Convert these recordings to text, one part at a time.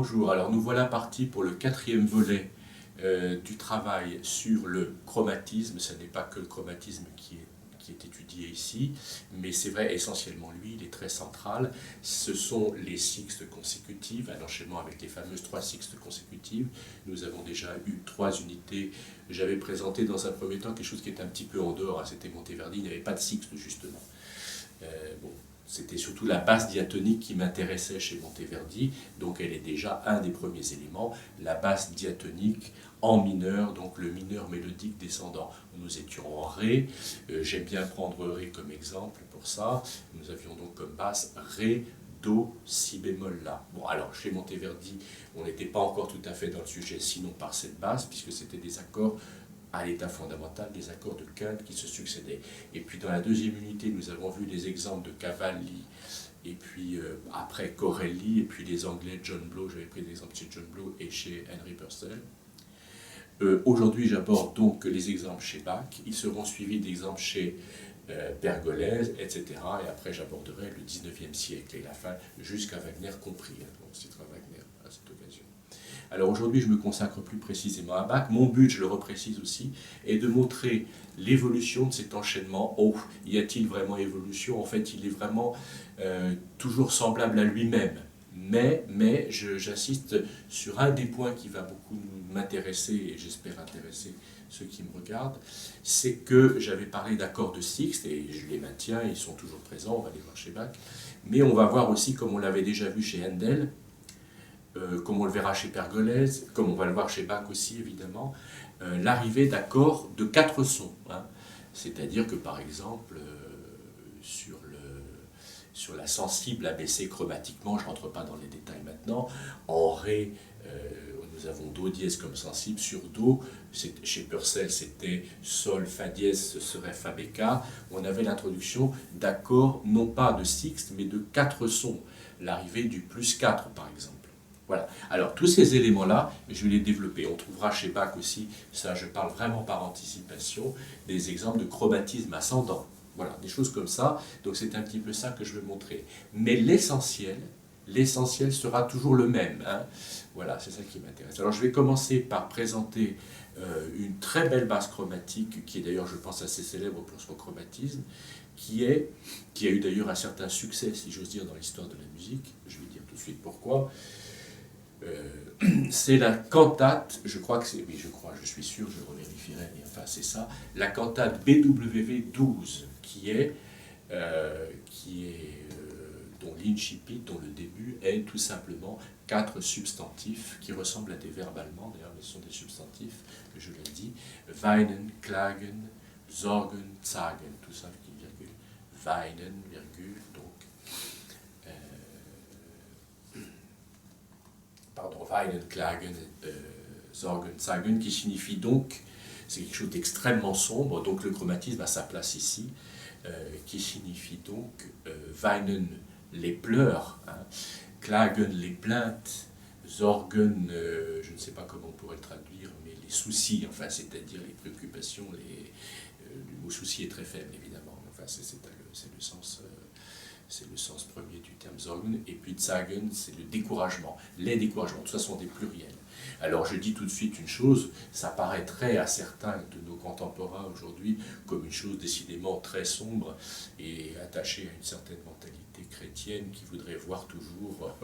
Bonjour, alors nous voilà partis pour le quatrième volet du travail sur le chromatisme. Ce n'est pas que le chromatisme qui est étudié ici, mais c'est vrai essentiellement lui, il est très central. Ce sont les sixtes consécutives, un enchaînement avec les fameuses 3 sixtes consécutives. Nous avons déjà eu 3 unités. J'avais présenté dans un premier temps quelque chose qui était un petit peu en dehors, hein, c'était Monteverdi, il n'y avait pas de sixte justement. Bon, c'était surtout la basse diatonique qui m'intéressait chez Monteverdi, donc elle est déjà un des premiers éléments, la basse diatonique en mineur, donc le mineur mélodique descendant. Nous étions en Ré, j'aime bien prendre Ré comme exemple pour ça, nous avions donc comme basse Ré, Do, Si bémol La. Bon, alors chez Monteverdi, on n'était pas encore tout à fait dans le sujet, sinon par cette basse, puisque c'était des accords à l'état fondamental, des accords de quinte qui se succédaient. Et puis dans la deuxième unité, nous avons vu les exemples de Cavalli, et puis après Corelli, et puis les Anglais John Blow, j'avais pris des exemples chez John Blow et chez Henry Purcell. Aujourd'hui, j'aborde donc les exemples chez Bach, ils seront suivis d'exemples chez Pergolèse, etc. Et après, j'aborderai le 19e siècle et la fin, jusqu'à Wagner compris. Donc, c'est à Wagner à cette occasion. Alors aujourd'hui, je me consacre plus précisément à Bach. Mon but, je le reprécise aussi, est de montrer l'évolution de cet enchaînement. Oh, y a-t-il vraiment évolution? En fait, il est vraiment toujours semblable à lui-même. Mais j'insiste sur un des points qui va beaucoup m'intéresser, et j'espère intéresser ceux qui me regardent, c'est que j'avais parlé d'accords de sixte, et je les maintiens, ils sont toujours présents, on va les voir chez Bach, mais on va voir aussi, comme on l'avait déjà vu chez Handel, comme on le verra chez Pergolèse, comme on va le voir chez Bach aussi évidemment, l'arrivée d'accords de 4 sons. Hein. C'est-à-dire que par exemple, sur la sensible abaissée chromatiquement, je ne rentre pas dans les détails maintenant, en Ré, nous avons Do dièse comme sensible, sur Do, chez Purcell c'était Sol, Fa dièse, ce serait Fa béca, on avait l'introduction d'accords non pas de sixte mais de 4 sons, l'arrivée du plus 4 par exemple. Voilà. Alors, tous ces éléments-là, je vais les développer. On trouvera chez Bach aussi, ça je parle vraiment par anticipation, des exemples de chromatisme ascendant. Voilà, des choses comme ça. Donc, c'est un petit peu ça que je veux montrer. Mais l'essentiel sera toujours le même. Hein. Voilà, c'est ça qui m'intéresse. Alors, je vais commencer par présenter une très belle basse chromatique, qui est d'ailleurs, je pense, assez célèbre pour son chromatisme, qui a eu d'ailleurs un certain succès, si j'ose dire, dans l'histoire de la musique. Je vais dire tout de suite pourquoi. C'est la cantate, je crois que c'est, oui je crois, je suis sûr, je revérifierai, mais enfin c'est ça, la cantate BWV 12, dont l'incipit, dont le début est tout simplement 4 substantifs qui ressemblent à des verbes allemands, d'ailleurs mais ce sont des substantifs, je le dis, weinen, klagen, sorgen, zagen, tout ça avec une virgule, weinen, virgule, donc weinen, klagen, sorgen, zagen, qui signifie donc, c'est quelque chose d'extrêmement sombre, donc le chromatisme a sa place ici, qui signifie donc weinen, les pleurs, hein, klagen, les plaintes, sorgen, je ne sais pas comment on pourrait le traduire, mais les soucis, enfin, c'est-à-dire les préoccupations, le mot souci est très faible, évidemment, enfin, c'est le sens... c'est le sens premier du terme Sorgen, et puis Zagen, c'est le découragement, les découragements, tout ça sont des pluriels. Alors je dis tout de suite une chose, ça paraîtrait à certains de nos contemporains aujourd'hui comme une chose décidément très sombre et attachée à une certaine mentalité chrétienne qui voudrait voir toujours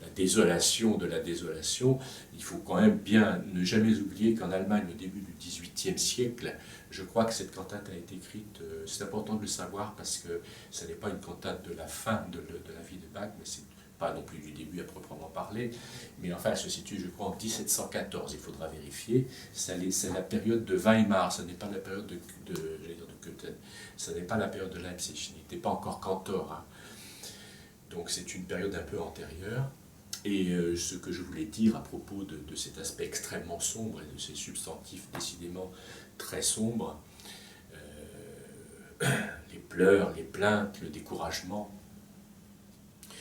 la désolation de la désolation. Il faut quand même bien ne jamais oublier qu'en Allemagne, au début du XVIIIe siècle, je crois que cette cantate a été écrite, c'est important de le savoir parce que ce n'est pas une cantate de la fin de la vie de Bach, mais c'est pas non plus du début à proprement parler, mais enfin elle se situe je crois en 1714, il faudra vérifier, c'est la période de Weimar, ce n'est pas la période de Köthen, ce n'est pas la période de Leipzig, il n'était pas encore cantor, hein. Donc c'est une période un peu antérieure. Et ce que je voulais dire à propos de cet aspect extrêmement sombre et de ces substantifs décidément très sombres, les pleurs, les plaintes, le découragement,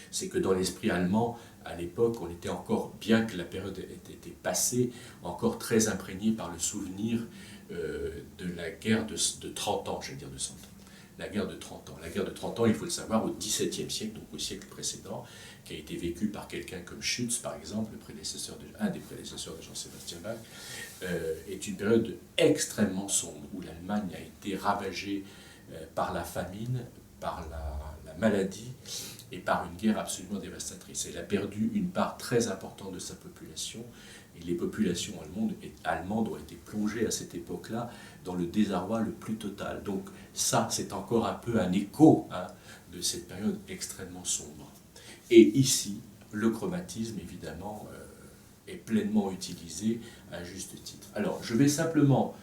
c'est que dans l'esprit allemand, à l'époque, on était encore, bien que la période était passée, encore très imprégné par le souvenir de la guerre de 30 ans, je veux dire de 100 ans. la guerre de 30 ans. La guerre de 30 ans, il faut le savoir, au XVIIe siècle, donc au siècle précédent, qui a été vécue par quelqu'un comme Schütz, par exemple, un des prédécesseurs de Jean-Sébastien Bach, est une période extrêmement sombre, où l'Allemagne a été ravagée par la famine, par la maladie, et par une guerre absolument dévastatrice. Elle a perdu une part très importante de sa population, et les populations allemandes ont été plongées à cette époque-là dans le désarroi le plus total. Donc ça, c'est encore un peu un écho de cette période extrêmement sombre. Et ici, le chromatisme, évidemment, est pleinement utilisé à juste titre. Alors, je vais simplement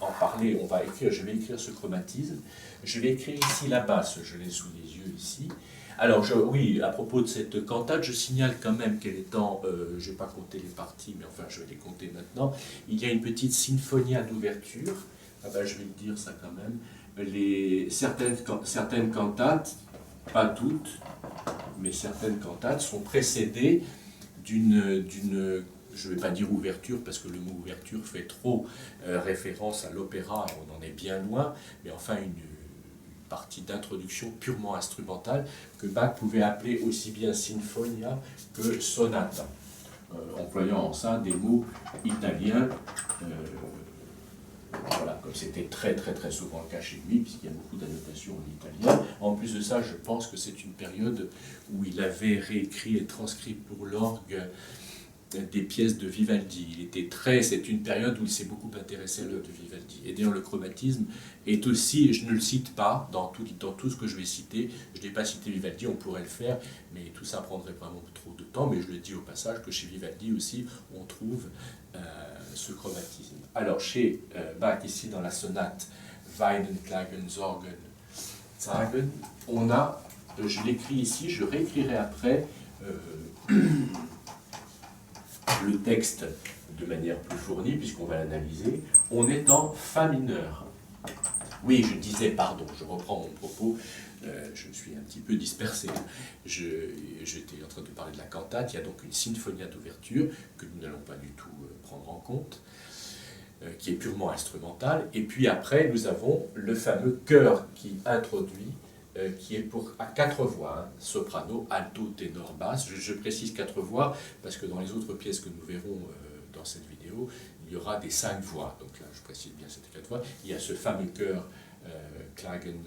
en parler, je vais écrire ce chromatisme. Je vais écrire ici la basse, je l'ai sous les yeux ici. Alors, oui, à propos de cette cantate, je signale quand même qu'elle est je ne vais pas compter les parties, mais enfin, je vais les compter maintenant. Il y a une petite sinfonia d'ouverture. Ah ben, je vais le dire ça quand même. Certaines cantates, pas toutes, mais certaines cantates sont précédées d'une je ne vais pas dire ouverture, parce que le mot ouverture fait trop référence à l'opéra, on en est bien loin, mais enfin une partie d'introduction purement instrumentale que Bach pouvait appeler aussi bien sinfonia que sonata, employant en ça des mots italiens, voilà, comme c'était très très très souvent le cas chez lui, puisqu'il y a beaucoup d'annotations en italien. En plus de ça, je pense que c'est une période où il avait réécrit et transcrit pour l'orgue des pièces de Vivaldi. C'est une période où il s'est beaucoup intéressé à l'œuvre de Vivaldi. Et d'ailleurs, le chromatisme est aussi, et je ne le cite pas dans tout ce que je vais citer, je n'ai pas cité Vivaldi, on pourrait le faire, mais tout ça prendrait vraiment trop de temps, mais je le dis au passage que chez Vivaldi aussi, on trouve ce chromatisme. Alors, chez Bach, ici dans la sonate Weinen, Klagen, Sorgen, Zagen, on a, je l'écris ici, je réécrirai après, le texte de manière plus fournie, puisqu'on va l'analyser, on est en Fa mineur. Oui, je disais, pardon, je reprends mon propos, je me suis un petit peu dispersé. J'étais en train de parler de la cantate, il y a donc une sinfonia d'ouverture, que nous n'allons pas du tout prendre en compte, qui est purement instrumentale, et puis après, nous avons le fameux chœur qui introduit, qui est à 4 voix, soprano, alto, ténor, basse. Je précise 4 voix parce que dans les autres pièces que nous verrons dans cette vidéo, il y aura des 5 voix. Donc là, je précise bien cette 4 voix. Il y a ce fameux chœur Klagen,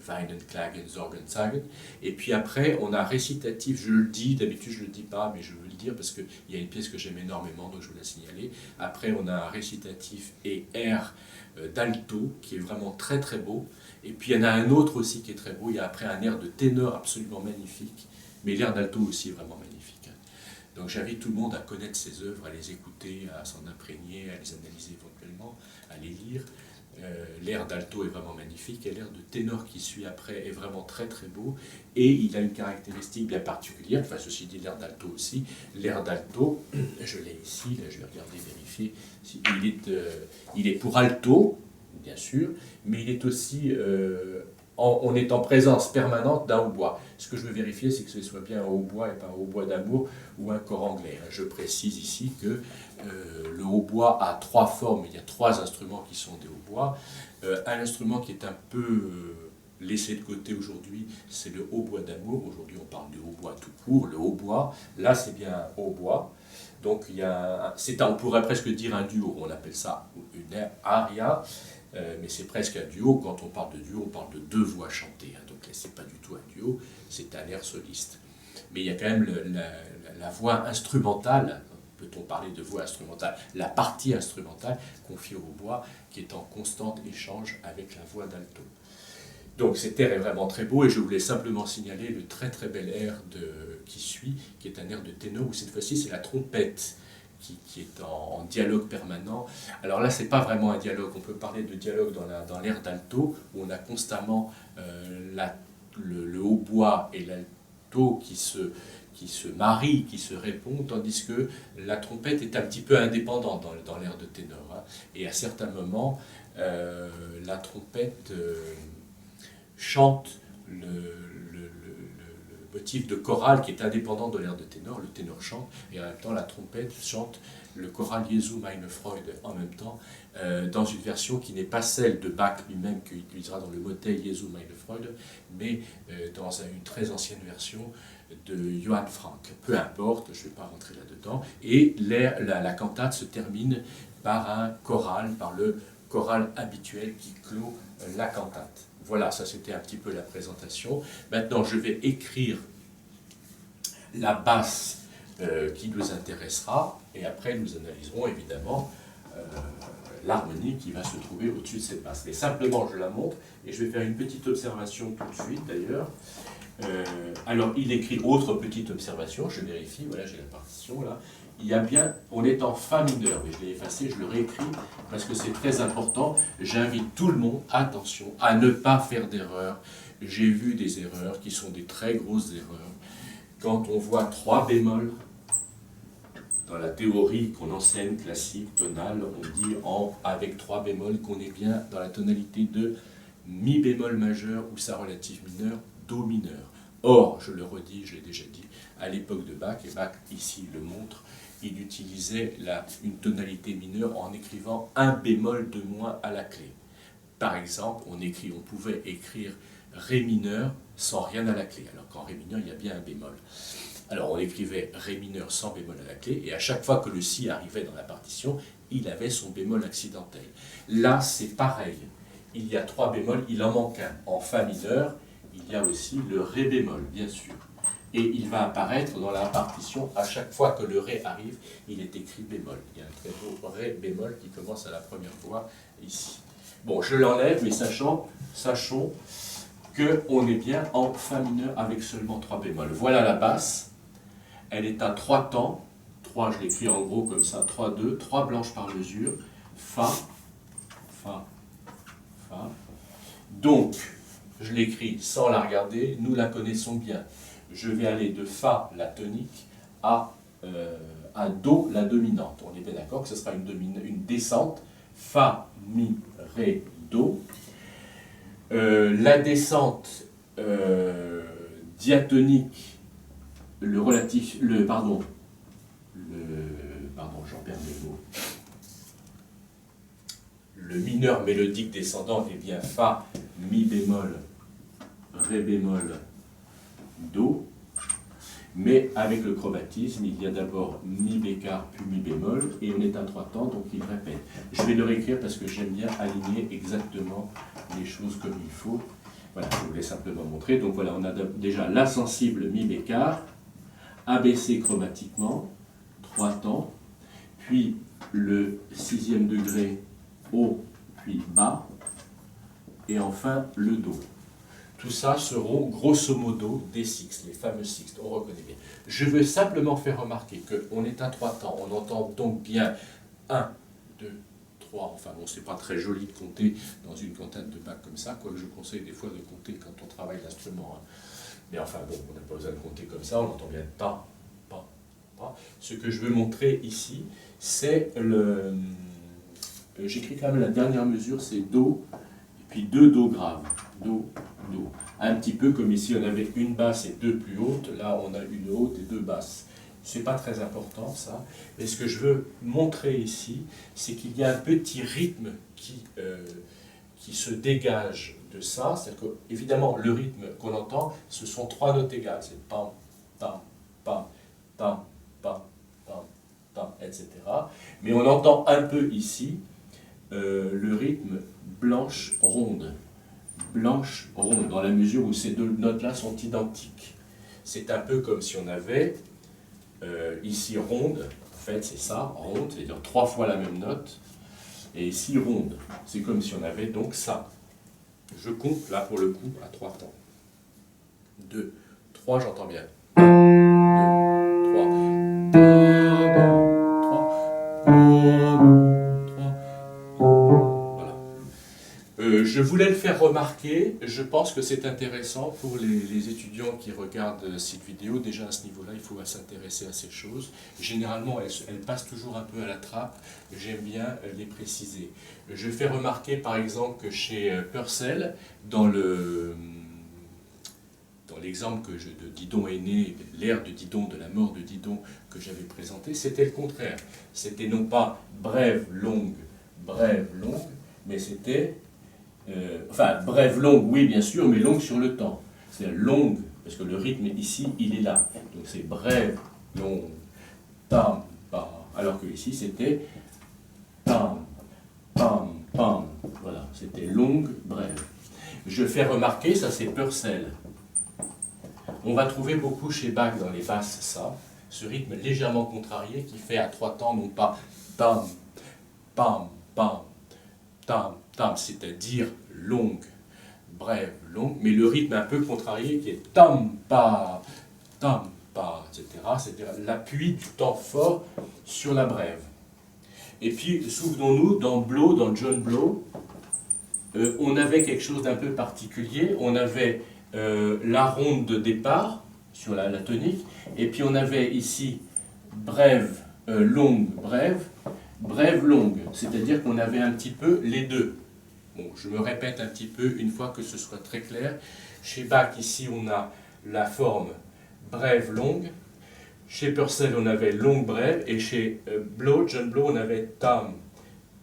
Weinen, Klagen, Sorgen, Zagen. Et puis après, on a récitatif, je le dis, d'habitude je ne le dis pas, mais je veux le dire parce qu'il y a une pièce que j'aime énormément, donc je veux la signaler. Après, on a un récitatif et air d'alto, qui est vraiment très très beau. Et puis il y en a un autre aussi qui est très beau, il y a après un air de ténor absolument magnifique, mais l'air d'alto aussi est vraiment magnifique. Donc j'invite tout le monde à connaître ces œuvres, à les écouter, à s'en imprégner, à les analyser éventuellement, à les lire. L'air d'alto est vraiment magnifique et l'air de ténor qui suit après est vraiment très très beau, et il a une caractéristique bien particulière, enfin ceci dit l'air d'alto aussi. L'air d'alto, je l'ai ici, là je vais regarder, vérifier, il est pour alto, bien sûr, mais il est aussi, on est en présence permanente d'un hautbois. Ce que je veux vérifier, c'est que ce soit bien un hautbois et pas un hautbois d'amour ou un cor anglais. Je précise ici que le hautbois a 3 formes, il y a 3 instruments qui sont des hautbois. Un instrument qui est un peu laissé de côté aujourd'hui, c'est le hautbois d'amour. Aujourd'hui, on parle du hautbois tout court, le hautbois. Là, c'est bien un hautbois. Donc, on pourrait presque dire un duo, on appelle ça une aria. Mais c'est presque un duo. Quand on parle de duo, on parle de 2 voix chantées. Donc là, c'est pas du tout un duo, c'est un air soliste. Mais il y a quand même la voix instrumentale, peut-on parler de voix instrumentale, la partie instrumentale confiée au hautbois, qui est en constant échange avec la voix d'alto. Donc cet air est vraiment très beau, et je voulais simplement signaler le très très bel air qui suit, qui est un air de ténor, où cette fois-ci c'est la trompette qui est en dialogue permanent. Alors là, c'est pas vraiment un dialogue, on peut parler de dialogue dans l'air d'alto, où on a constamment le hautbois et l'alto qui se marient, qui se répondent, tandis que la trompette est un petit peu indépendante dans l'air de ténor. Hein. Et à certains moments, la trompette chante motif de chorale qui est indépendant de l'air de ténor. Le ténor chante et en même temps la trompette chante le choral Jesu meine Freude en même temps, dans une version qui n'est pas celle de Bach lui-même qu'il utilisera dans le motet Jesu meine Freude, mais dans une très ancienne version de Johann Frank. Peu importe, je ne vais pas rentrer là-dedans. Et la cantate se termine par un choral, par le choral habituel qui clôt la cantate. Voilà, ça c'était un petit peu la présentation. Maintenant, je vais écrire la basse qui nous intéressera, et après nous analyserons évidemment l'harmonie qui va se trouver au-dessus de cette basse. Mais simplement, je la montre, et je vais faire une petite observation tout de suite d'ailleurs. Alors, il écrit autre petite observation, je vérifie, voilà, j'ai la partition là. Il y a bien, on est en fa mineur, mais je l'ai effacé, je le réécris parce que c'est très important. J'invite tout le monde, attention, à ne pas faire d'erreurs. J'ai vu des erreurs qui sont des très grosses erreurs. Quand on voit 3 bémols, dans la théorie qu'on enseigne classique, tonale, on dit avec 3 bémols qu'on est bien dans la tonalité de mi bémol majeur ou sa relative mineure, do mineur. Or, je le redis, je l'ai déjà dit, à l'époque de Bach, et Bach ici le montre, il utilisait une tonalité mineure en écrivant un bémol de moins à la clé. Par exemple, on pouvait écrire Ré mineur sans rien à la clé, alors qu'en Ré mineur, il y a bien un bémol. Alors on écrivait Ré mineur sans bémol à la clé, et à chaque fois que le Si arrivait dans la partition, il avait son bémol accidentel. Là, c'est pareil. Il y a 3 bémols, il en manque un. En Fa mineur, il y a aussi le Ré bémol, bien sûr. Et il va apparaître dans la partition, à chaque fois que le Ré arrive, il est écrit bémol. Il y a un très beau Ré bémol qui commence à la première fois ici. Bon, je l'enlève, mais sachons qu'on est bien en Fa mineur avec seulement 3 bémols. Voilà la basse. Elle est à 3 temps. 3, je l'écris en gros comme ça, 3, 2, 3 blanches par mesure. Fa, Fa, Fa. Donc, je l'écris sans la regarder, nous la connaissons bien. Je vais aller de Fa, la tonique, à Do, la dominante. On est bien d'accord que ce sera une descente. Fa, Mi, Ré, Do. La descente diatonique, pardon, j'en perds mes mots. Le mineur mélodique descendant est bien Fa, Mi bémol, Ré bémol, Do, mais avec le chromatisme, il y a d'abord Mi bécard puis Mi bémol, et on est à 3 temps, donc il répète. Je vais le réécrire parce que j'aime bien aligner exactement les choses comme il faut. Voilà, je voulais simplement montrer. Donc voilà, on a déjà la sensible Mi bécard, abaissé chromatiquement, 3 temps, puis le 6e degré haut, puis bas, et enfin le Do. Tout ça seront grosso modo des sixtes, les fameux sixtes, on reconnaît bien. Je veux simplement faire remarquer qu'on est à 3 temps, on entend donc bien 1, 2, 3, enfin bon, c'est pas très joli de compter dans une cantate de Bach comme ça, quoique je conseille des fois de compter quand on travaille l'instrument. Hein. Mais enfin bon, on n'a pas besoin de compter comme ça, on entend bien ta, pa, pa. Ce que je veux montrer ici, c'est le... J'écris quand même la dernière mesure, c'est Do, et puis 2 Do graves. Do, Do. Un petit peu comme ici on avait une basse et 2 plus hautes, là on a une haute et 2 basses. C'est pas très important ça, mais ce que je veux montrer ici, c'est qu'il y a un petit rythme qui se dégage de ça, c'est-à-dire que évidemment le rythme qu'on entend, ce sont 3 notes égales, c'est pam, pam, pam, pam, pam, pam, pam, etc. Mais on entend un peu ici le rythme blanche-ronde. Blanche-ronde, dans la mesure où ces 2 notes-là sont identiques. C'est un peu comme si on avait ici ronde, en fait c'est ça, ronde, c'est-à-dire 3 fois la même note, et ici ronde, c'est comme si on avait donc ça. Je compte là pour le coup à 3 temps. 2, 3, j'entends bien. 1, 2, 3. 3. Voilà. Je voulais le faire remarquer, je pense que c'est intéressant pour les étudiants qui regardent cette vidéo. Déjà à ce niveau-là, il faut s'intéresser à ces choses. Généralement, elles passent toujours un peu à la trappe, j'aime bien les préciser. Je fais remarquer par exemple que chez Purcell, dans le dans l'exemple de Didon est né, l'ère de Didon, de la mort de Didon que j'avais présenté, c'était le contraire. C'était non pas brève, longue, mais c'était, enfin brève, longue, oui bien sûr, mais longue sur le temps. C'est longue, parce que le rythme ici, il est là. Donc c'est brève, longue, tam, pam. Alors que ici c'était tam, pam, pam. Voilà, c'était longue, brève. Je fais remarquer, ça c'est Purcell. On va trouver beaucoup chez Bach dans les basses ça, ce rythme légèrement contrarié qui fait à trois temps, non pas tam, pam, pam, tam, tam, c'est-à-dire longue, brève, longue, mais le rythme un peu contrarié qui est tam, pa, etc. C'est-à-dire l'appui du temps fort sur la brève. Et puis, souvenons-nous, dans Blow, dans John Blow, on avait quelque chose d'un peu particulier. On avait la ronde de départ sur la tonique, et puis on avait ici brève, longue, brève, longue. C'est-à-dire qu'on avait un petit peu les deux. Bon, je me répète un petit peu une fois que ce soit très clair. Chez Bach, ici, on a la forme brève, longue. Chez Purcell, on avait longue, brève. Et chez Blow, John Blow, on avait tam,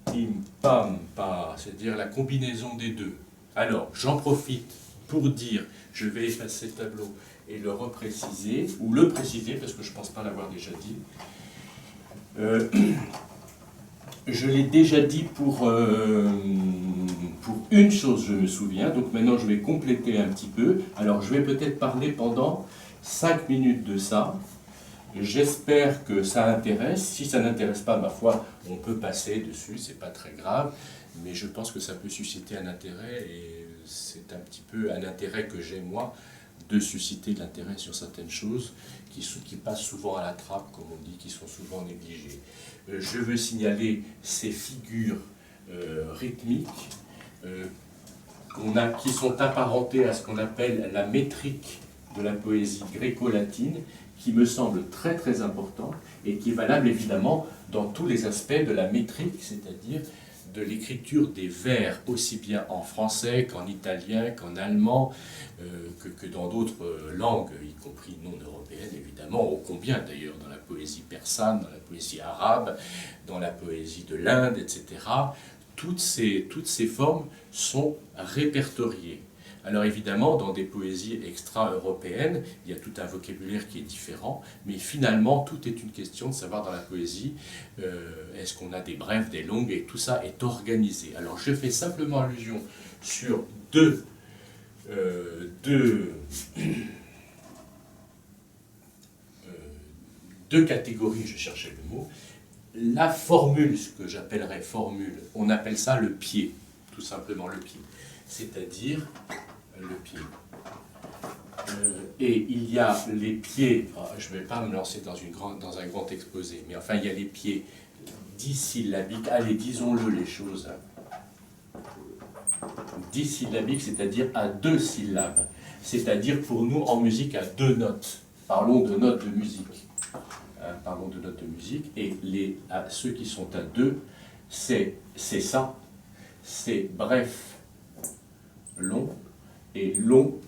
tim, pam, pa. C'est-à-dire la combinaison des deux. Alors, j'en profite pour dire, je vais effacer le tableau et le repréciser, ou le préciser, parce que je ne pense pas l'avoir déjà dit. Je l'ai déjà dit pour une chose, je me souviens, donc maintenant je vais compléter un petit peu. Alors je vais peut-être parler pendant 5 minutes de ça. J'espère que ça intéresse. Si ça n'intéresse pas, ma foi, on peut passer dessus, c'est pas très grave. Mais je pense que ça peut susciter un intérêt, et c'est un petit peu un intérêt que j'ai moi, de susciter de l'intérêt sur certaines choses qui passent souvent à la trappe, comme on dit, qui sont souvent négligées. Je veux signaler ces figures rythmiques qui sont apparentées à ce qu'on appelle la métrique de la poésie gréco-latine, qui me semble très très important et qui est valable évidemment dans tous les aspects de la métrique, c'est-à-dire de l'écriture des vers, aussi bien en français qu'en italien, qu'en allemand, que dans d'autres langues, y compris non européennes évidemment, ô combien d'ailleurs, dans la poésie persane, dans la poésie arabe, dans la poésie de l'Inde, etc. Toutes ces formes sont répertoriées. Alors évidemment, dans des poésies extra-européennes, il y a tout un vocabulaire qui est différent, mais finalement, tout est une question de savoir dans la poésie, est-ce qu'on a des brèves, des longues, et tout ça est organisé. Alors je fais simplement allusion sur deux catégories, je cherchais le mot. La formule, ce que j'appellerais formule, on appelle ça le pied, tout simplement le pied, c'est-à-dire le pied. Et il y a les pieds, je ne vais pas me lancer dans un grand exposé, mais enfin il y a les pieds 10 syllabiques, allez disons-le les choses, 10 syllabiques, c'est-à-dire à 2 syllabes, c'est-à-dire pour nous en musique à 2 notes, parlons de notes de musique, et ceux qui sont à 2, c'est ça, c'est bref, long, et long,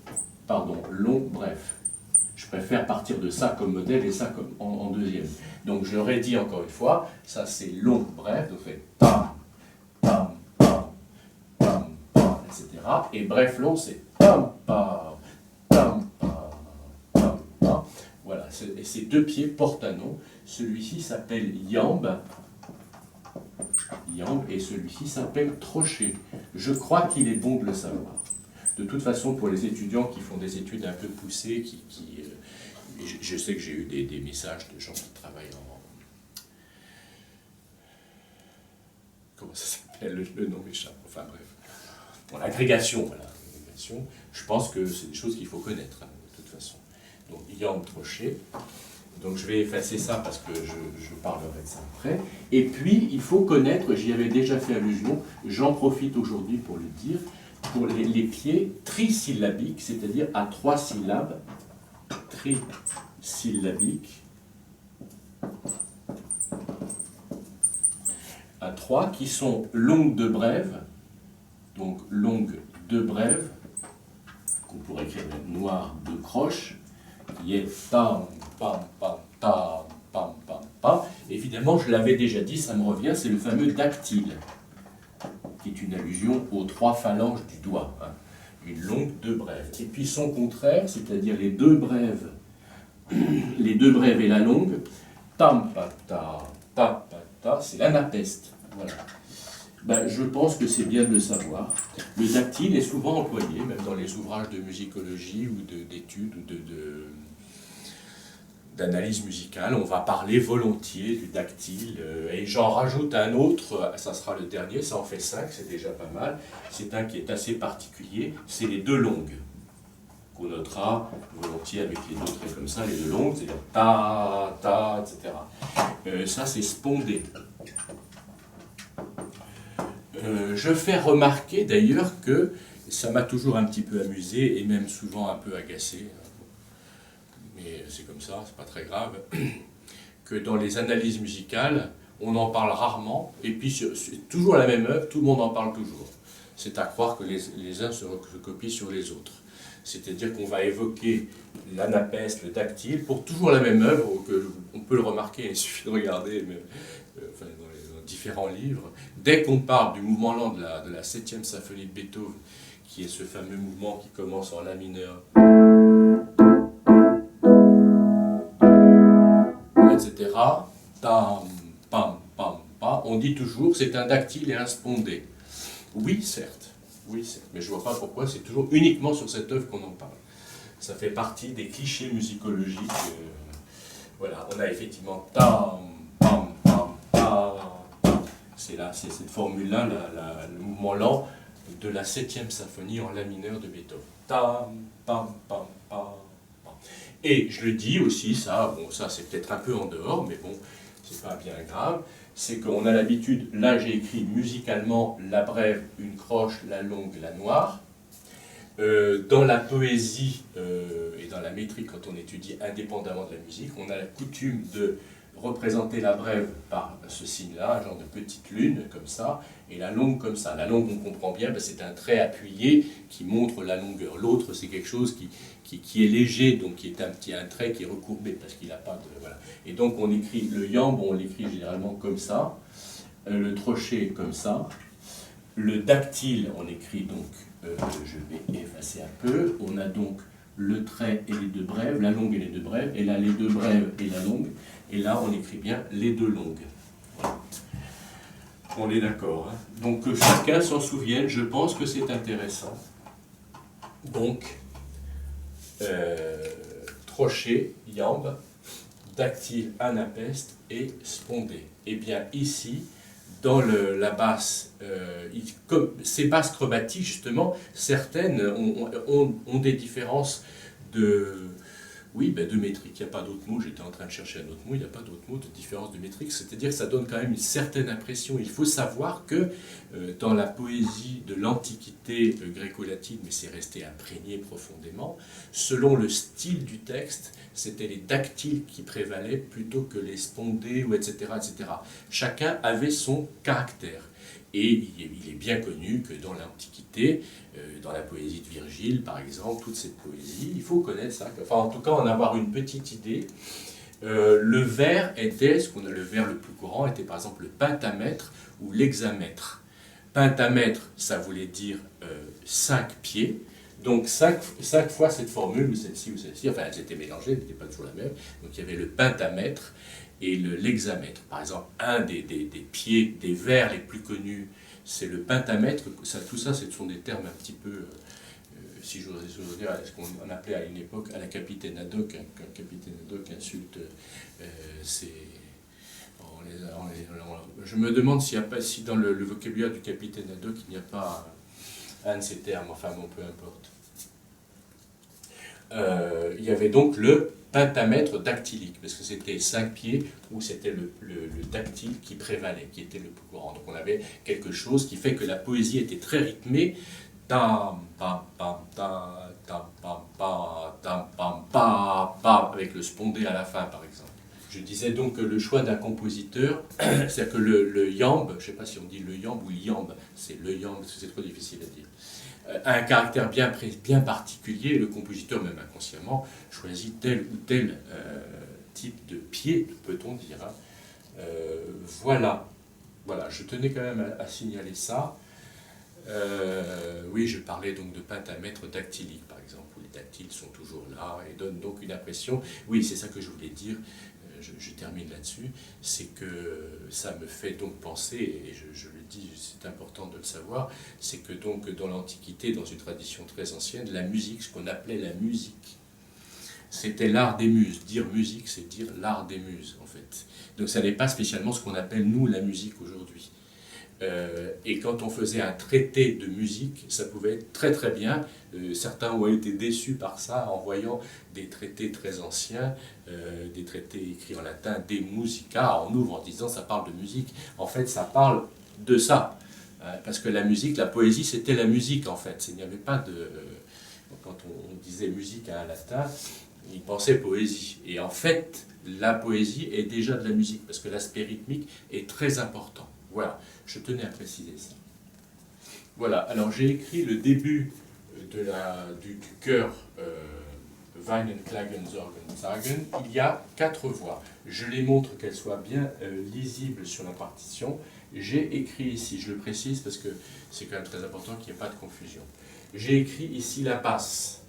bref. Je préfère partir de ça comme modèle et ça comme en deuxième. Donc j'aurais dit encore une fois, ça c'est long, bref, donc fait pam, pam, pam, pam, pam, etc. Et bref, long, c'est pam, pam, pam, pam, pam, pam. Voilà, et ces deux pieds portent un nom. Celui-ci s'appelle yamb, et celui-ci s'appelle trochet. Je crois qu'il est bon de le savoir. De toute façon, pour les étudiants qui font des études un peu poussées, je sais que j'ai eu des messages de gens qui travaillent comment ça s'appelle, le nom m'échappe, enfin bref, en agrégation, voilà, l'agrégation. Je pense que c'est des choses qu'il faut connaître, hein, de toute façon. Donc, yamb, trochet. Donc je vais effacer ça parce que je parlerai de ça après. Et puis, il faut connaître, j'y avais déjà fait allusion, j'en profite aujourd'hui pour le dire, pour les pieds trisyllabiques, c'est-à-dire à 3 syllabes, trisyllabiques, à 3, qui sont longues de brève, donc longues de brève, qu'on pourrait écrire noir de croche, qui est tam, pam, pam, tam, pam, pam, pam. Évidemment, je l'avais déjà dit, ça me revient, c'est le fameux dactyle, qui est une allusion aux 3 phalanges du doigt. Hein. Une longue, 2 brèves. Et puis son contraire, c'est-à-dire les 2 brèves, et la longue, tam, pa, ta, c'est l'anapeste. Voilà. Ben, je pense que c'est bien de le savoir. Le dactyle est souvent employé, même dans les ouvrages de musicologie ou d'études ou d'analyse musicale. On va parler volontiers du dactyle. Et j'en rajoute un autre, ça sera le dernier, ça en fait 5, c'est déjà pas mal. C'est un qui est assez particulier, c'est les 2 longues. Qu'on notera volontiers avec les 2 traits comme ça, les 2 longues, c'est-à-dire ta, ta, etc. Ça, c'est spondé. Je fais remarquer d'ailleurs que ça m'a toujours un petit peu amusé et même souvent un peu agacé, mais c'est comme ça, c'est pas très grave, que dans les analyses musicales, on en parle rarement, et puis c'est toujours la même œuvre, tout le monde en parle toujours. C'est à croire que les uns se copient sur les autres. C'est-à-dire qu'on va évoquer l'anapeste, le dactyle, pour toujours la même œuvre, on peut le remarquer, il suffit de regarder même, dans différents livres. Dès qu'on parle du mouvement lent de la 7e symphonie de Beethoven, qui est ce fameux mouvement qui commence en La mineur, etc., tam, pam, pam, pam, on dit toujours c'est un dactyle et un spondé. Oui, certes, mais je ne vois pas pourquoi c'est toujours uniquement sur cette œuvre qu'on en parle. Ça fait partie des clichés musicologiques. Voilà, on a effectivement tam, pam, pam, pam. C'est cette formule-là, le mouvement lent de la 7e symphonie en La mineur de Beethoven. Tam, pam, pam, pam, pam. Et je le dis aussi, ça c'est peut-être un peu en dehors, mais bon, c'est pas bien grave, c'est qu'on a l'habitude, là j'ai écrit musicalement la brève, une croche, la longue, la noire. Dans la poésie et dans la métrique, quand on étudie indépendamment de la musique, on a la coutume de représenter la brève par ce signe-là, un genre de petite lune, comme ça, et la longue comme ça. La longue, on comprend bien, c'est un trait appuyé qui montre la longueur. L'autre, c'est quelque chose qui est léger, donc qui est un trait qui est recourbé, parce qu'il n'a pas de... Voilà. Et donc, on écrit le iambe, on l'écrit généralement comme ça, le trochet comme ça, le dactyle, on écrit donc, je vais effacer un peu, on a donc le trait et les 2 brèves, la longue et les 2 brèves, et là les 2 brèves et la longue, et là on écrit bien les 2 longues. Voilà. On est d'accord. Hein. Donc que chacun s'en souvienne, je pense que c'est intéressant. Donc, trochet, iambe, dactyle, anapeste et spondé. Et bien ici, dans la basse, comme ces basses chromatiques, justement, certaines ont des différences de métrique. Il n'y a pas d'autre mot, j'étais en train de chercher un autre mot, il n'y a pas d'autre mot de différence de métrique, c'est-à-dire que ça donne quand même une certaine impression. Il faut savoir que dans la poésie de l'Antiquité gréco-latine, mais c'est resté imprégné profondément, selon le style du texte, c'était les dactyles qui prévalaient plutôt que les spondés, ou etc., etc. Chacun avait son caractère. Et il est bien connu que dans l'Antiquité, dans la poésie de Virgile, par exemple, toute cette poésie, il faut connaître ça, enfin en tout cas en avoir une petite idée. Le vers était, le vers le plus courant était par exemple le pentamètre ou l'hexamètre. Pentamètre, ça voulait dire 5 pieds. Donc 5 fois cette formule, ou celle-ci, enfin elles étaient mélangées, elles n'étaient pas toujours la même. Donc il y avait le pentamètre et l'hexamètre. Par exemple, un des pieds, des vers les plus connus, c'est le pentamètre. Tout ça, ce sont des termes un petit peu, si j'ose dire, ce qu'on appelait à une époque à la capitaine Haddock. Quand le capitaine Haddock insulte, je me demande si dans le vocabulaire du capitaine Haddock, il n'y a pas un de ces termes, enfin bon, peu importe. Il y avait donc le pentamètre dactylique, parce que c'était 5 pieds où c'était le dactyle qui prévalait, qui était le plus courant. Donc on avait quelque chose qui fait que la poésie était très rythmée, tam, pam, pam, tam, tam, pam, pam, tam, pam, pam, pam, avec le spondé à la fin par exemple. Je disais donc que le choix d'un compositeur, c'est-à-dire que le iambe, je ne sais pas si on dit le iambe ou l'iambe, c'est le iambe, parce que c'est trop difficile à dire. a un caractère bien particulier. Le compositeur, même inconsciemment, choisit tel ou tel type de pied, peut-on dire. Hein. Voilà. Voilà, je tenais quand même à signaler ça. Oui, je parlais donc de pentamètre dactylique, par exemple, où les dactyles sont toujours là et donnent donc une impression. Oui, c'est ça que je voulais dire, je termine là-dessus, c'est que ça me fait donc penser, et je le dis, c'est important de le savoir, c'est que donc dans l'Antiquité, dans une tradition très ancienne, la musique, ce qu'on appelait la musique, c'était l'art des muses. Dire musique, c'est dire l'art des muses, en fait. Donc ça n'est pas spécialement ce qu'on appelle, nous, la musique aujourd'hui. Et quand on faisait un traité de musique, ça pouvait être très très bien. Certains ont été déçus par ça en voyant des traités très anciens, des traités écrits en latin, des musica, on ouvre en disant ça parle de musique. En fait, ça parle de ça. Parce que la musique, la poésie, c'était la musique en fait. Il n'y avait pas de... quand on disait musique à un latin, il pensait poésie. Et en fait, la poésie est déjà de la musique, parce que l'aspect rythmique est très important. Voilà, je tenais à préciser ça. Voilà, alors j'ai écrit le début du chœur Weihenklagen Sorgensagen. Il y a 4 voix. Je les montre qu'elles soient bien lisibles sur la partition. J'ai écrit ici, je le précise parce que c'est quand même très important qu'il n'y ait pas de confusion. J'ai écrit ici la basse,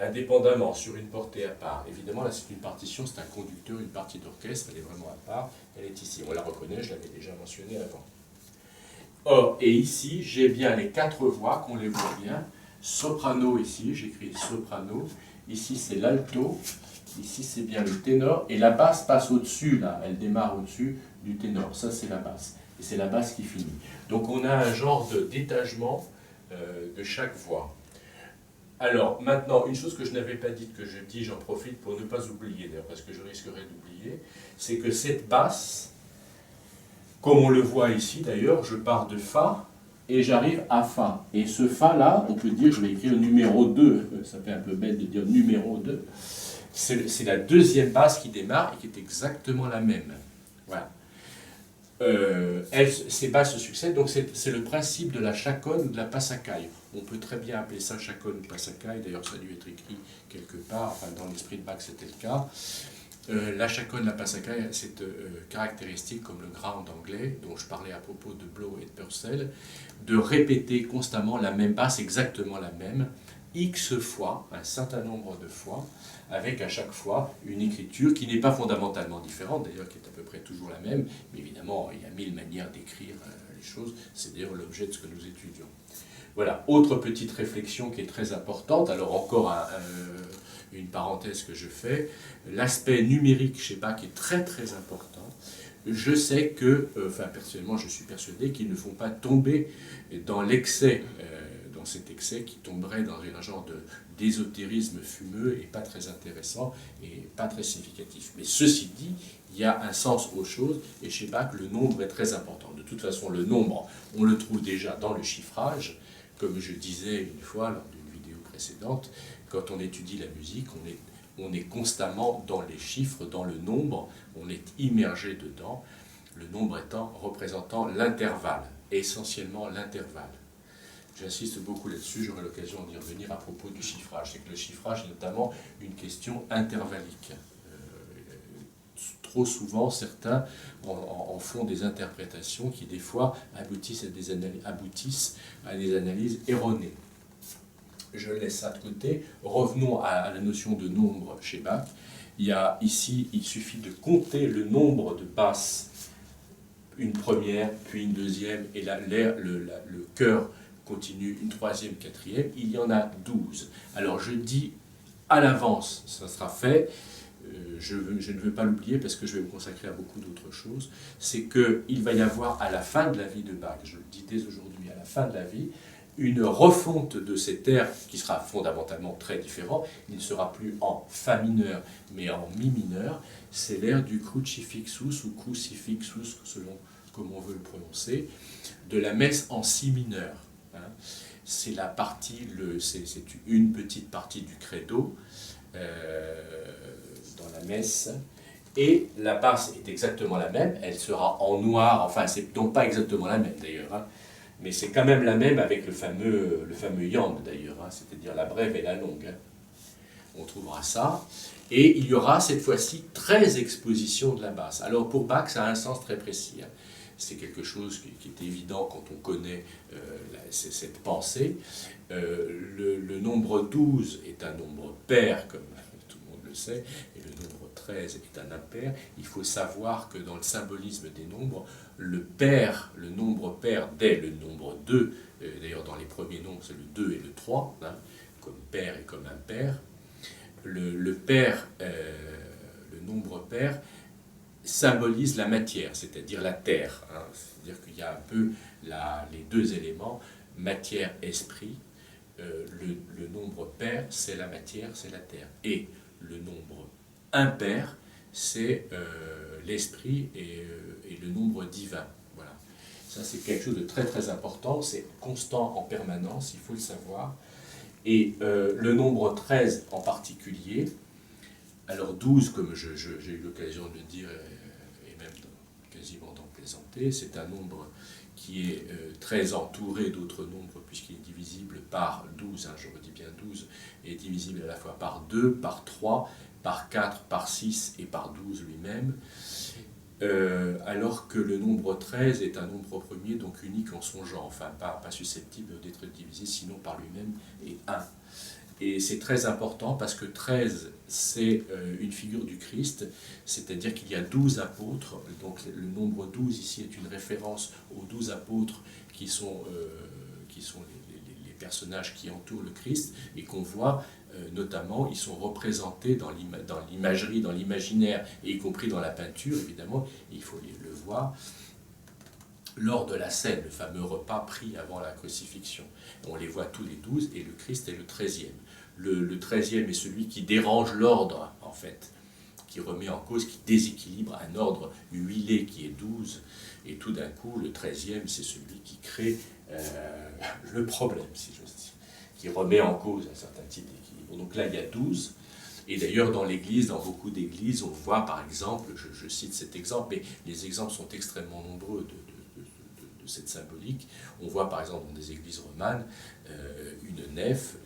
indépendamment, sur une portée à part. Évidemment, là, c'est une partition, c'est un conducteur, une partie d'orchestre, elle est vraiment à part, elle est ici. On la reconnaît, je l'avais déjà mentionné avant. Or, et ici, j'ai bien les 4 voix, qu'on les voit bien. Soprano ici, j'écris soprano. Ici, c'est l'alto. Ici, c'est bien le ténor. Et la basse passe au-dessus, là. Elle démarre au-dessus du ténor. Ça, c'est la basse. Et c'est la basse qui finit. Donc, on a un genre d'étagement de chaque voix. Alors, maintenant, une chose que je n'avais pas dite, que je dis, j'en profite pour ne pas oublier, d'ailleurs, parce que je risquerais d'oublier, c'est que cette basse, comme on le voit ici d'ailleurs, je pars de Fa et j'arrive à Fa. Et ce Fa-là, on peut dire, je vais écrire numéro 2, ça fait un peu bête de dire numéro 2, c'est la deuxième basse qui démarre et qui est exactement la même. Voilà. Ces basses se succèdent, donc c'est le principe de la chaconne ou de la passacaille. On peut très bien appeler ça chaconne ou passacaille, d'ailleurs ça a dû être écrit quelque part, enfin dans l'esprit de Bach c'était le cas. La chaconne, la passacaille, c'est caractéristique, comme le grand anglais, dont je parlais à propos de Blow et de Purcell, de répéter constamment la même basse, exactement la même, X fois, un certain nombre de fois, avec à chaque fois une écriture qui n'est pas fondamentalement différente, d'ailleurs qui est à peu près toujours la même, mais évidemment il y a 1000 manières d'écrire les choses, c'est d'ailleurs l'objet de ce que nous étudions. Voilà, autre petite réflexion qui est très importante, alors encore une parenthèse que je fais, l'aspect numérique chez Bach est très très important. Je sais que, enfin personnellement je suis persuadé qu'ils ne font pas tomber dans l'excès, dans cet excès qui tomberait dans un genre d'ésotérisme fumeux et pas très intéressant et pas très significatif. Mais ceci dit, il y a un sens aux choses et chez Bach le nombre est très important. De toute façon le nombre, on le trouve déjà dans le chiffrage, comme je disais une fois lors d'une vidéo précédente, quand on étudie la musique, on est constamment dans les chiffres, dans le nombre, on est immergé dedans, le nombre représentant l'intervalle, essentiellement l'intervalle. J'insiste beaucoup là-dessus, j'aurai l'occasion d'y revenir à propos du chiffrage. C'est que le chiffrage est notamment une question intervallique. Trop souvent, certains en font des interprétations qui, des fois, aboutissent à des analyses erronées. Je laisse ça de côté. Revenons à la notion de nombre chez Bach. Ici, il suffit de compter le nombre de basses, une première, puis une deuxième, et le chœur continue une troisième, quatrième. Il y en a 12. Alors je dis à l'avance, ça sera fait. Je ne veux pas l'oublier parce que je vais me consacrer à beaucoup d'autres choses, c'est qu'il va y avoir à la fin de la vie de Bach, je le dis dès aujourd'hui, à la fin de la vie, une refonte de cet air qui sera fondamentalement très différent. Il ne sera plus en Fa mineur, mais en Mi mineur. C'est l'air du Crucifixus ou Crucifixus, selon comment on veut le prononcer, de la messe en Si mineur. C'est la partie, c'est une petite partie du credo, dans la messe, et la basse est exactement la même, elle sera en noir, enfin c'est donc pas exactement la même d'ailleurs, Mais c'est quand même la même avec le fameux yang d'ailleurs, hein, c'est-à-dire la brève et la longue. Hein. On trouvera ça. Et il y aura cette fois-ci 13 expositions de la basse. Alors pour Bach, ça a un sens très précis. Hein. C'est quelque chose qui est évident quand on connaît cette pensée. Le nombre 12 est un nombre pair, comme tout le monde le sait, et le nombre 13 est un impair. Il faut savoir que dans le symbolisme des nombres, le nombre pair dès le nombre 2, d'ailleurs dans les premiers nombres c'est le 2 et le 3, hein, comme pair et comme impair. Le nombre pair symbolise la matière, c'est-à-dire la terre. Hein. C'est-à-dire qu'il y a un peu les deux éléments, matière, esprit. Le nombre pair, c'est la matière, c'est la terre. Et le nombre impair, c'est l'esprit et le nombre divin. Voilà. Ça, c'est quelque chose de très très important. C'est constant en permanence, il faut le savoir. Et le nombre 13 en particulier, alors 12, comme j'ai eu l'occasion de le dire, et même quasiment d'en plaisanter, c'est un nombre qui est très entouré d'autres nombres, puisqu'il est divisible par 12, hein, je redis bien 12, est divisible à la fois par 2, par 3, par 4, par 6 et par 12 lui-même, alors que le nombre 13 est un nombre premier, donc unique en son genre, enfin pas susceptible d'être divisé sinon par lui-même, et 1. Et c'est très important parce que 13, c'est une figure du Christ, c'est-à-dire qu'il y a 12 apôtres, donc le nombre 12 ici est une référence aux 12 apôtres qui sont les personnages qui entourent le Christ, et qu'on voit notamment, ils sont représentés dans l'imagerie, dans l'imaginaire, et y compris dans la peinture, évidemment, il faut le voir, lors de la scène, le fameux repas pris avant la crucifixion. On les voit tous les 12, et le Christ est le 13e. Le 13e est celui qui dérange l'ordre, en fait, qui remet en cause, qui déséquilibre un ordre huilé qui est 12, et tout d'un coup, le 13e, c'est celui qui crée le problème, si j'ose dire, qui remet en cause un certain type d'équilibre. Donc là, il y a 12, et d'ailleurs dans l'Église, dans beaucoup d'Églises, on voit par exemple, je cite cet exemple, mais les exemples sont extrêmement nombreux de cette symbolique. On voit par exemple dans des églises romanes une nef,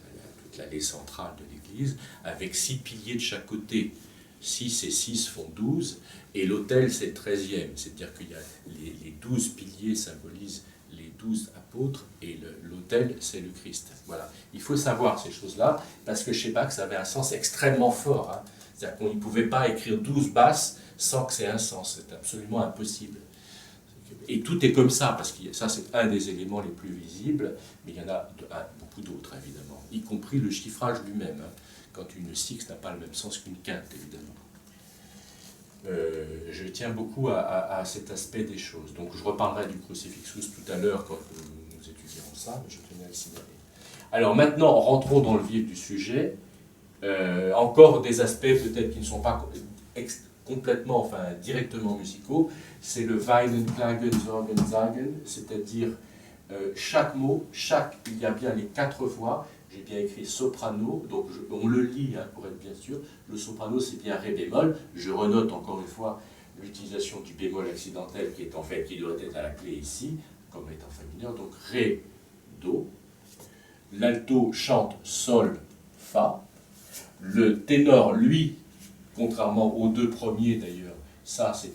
toute l'allée centrale de l'église, avec 6 piliers de chaque côté. 6 et 6 font 12, et l'autel c'est le 13e, c'est-à-dire qu'il y a les 12 piliers symbolisent les 12 apôtres, et l'autel c'est le Christ. Voilà. Il faut savoir ces choses-là, parce que chez Bach ça avait un sens extrêmement fort. Hein. C'est-à-dire qu'on ne pouvait pas écrire 12 basses sans que c'est un sens, c'est absolument impossible. Et tout est comme ça, parce que ça c'est un des éléments les plus visibles, mais il y en a beaucoup d'autres évidemment, y compris le chiffrage lui-même, hein, quand une sixte n'a pas le même sens qu'une quinte évidemment. Je tiens beaucoup à cet aspect des choses, donc je reparlerai du crucifixus tout à l'heure quand nous étudierons ça, mais je tenais à le signaler. Alors maintenant, rentrons dans le vif du sujet, encore des aspects peut-être qui ne sont pas complètement, enfin directement musicaux, c'est le Weinen, Klagen, Sorgen, Sagen, c'est-à-dire chaque mot, il y a bien les 4 voix, j'ai bien écrit soprano, donc on le lit hein, pour être bien sûr, le soprano c'est bien ré bémol, je renote encore une fois l'utilisation du bémol accidentel qui est en fait, qui doit être à la clé ici, comme étant fa mineur, donc ré, do, l'alto chante sol, fa, le ténor lui, contrairement aux 2 premiers d'ailleurs, ça c'est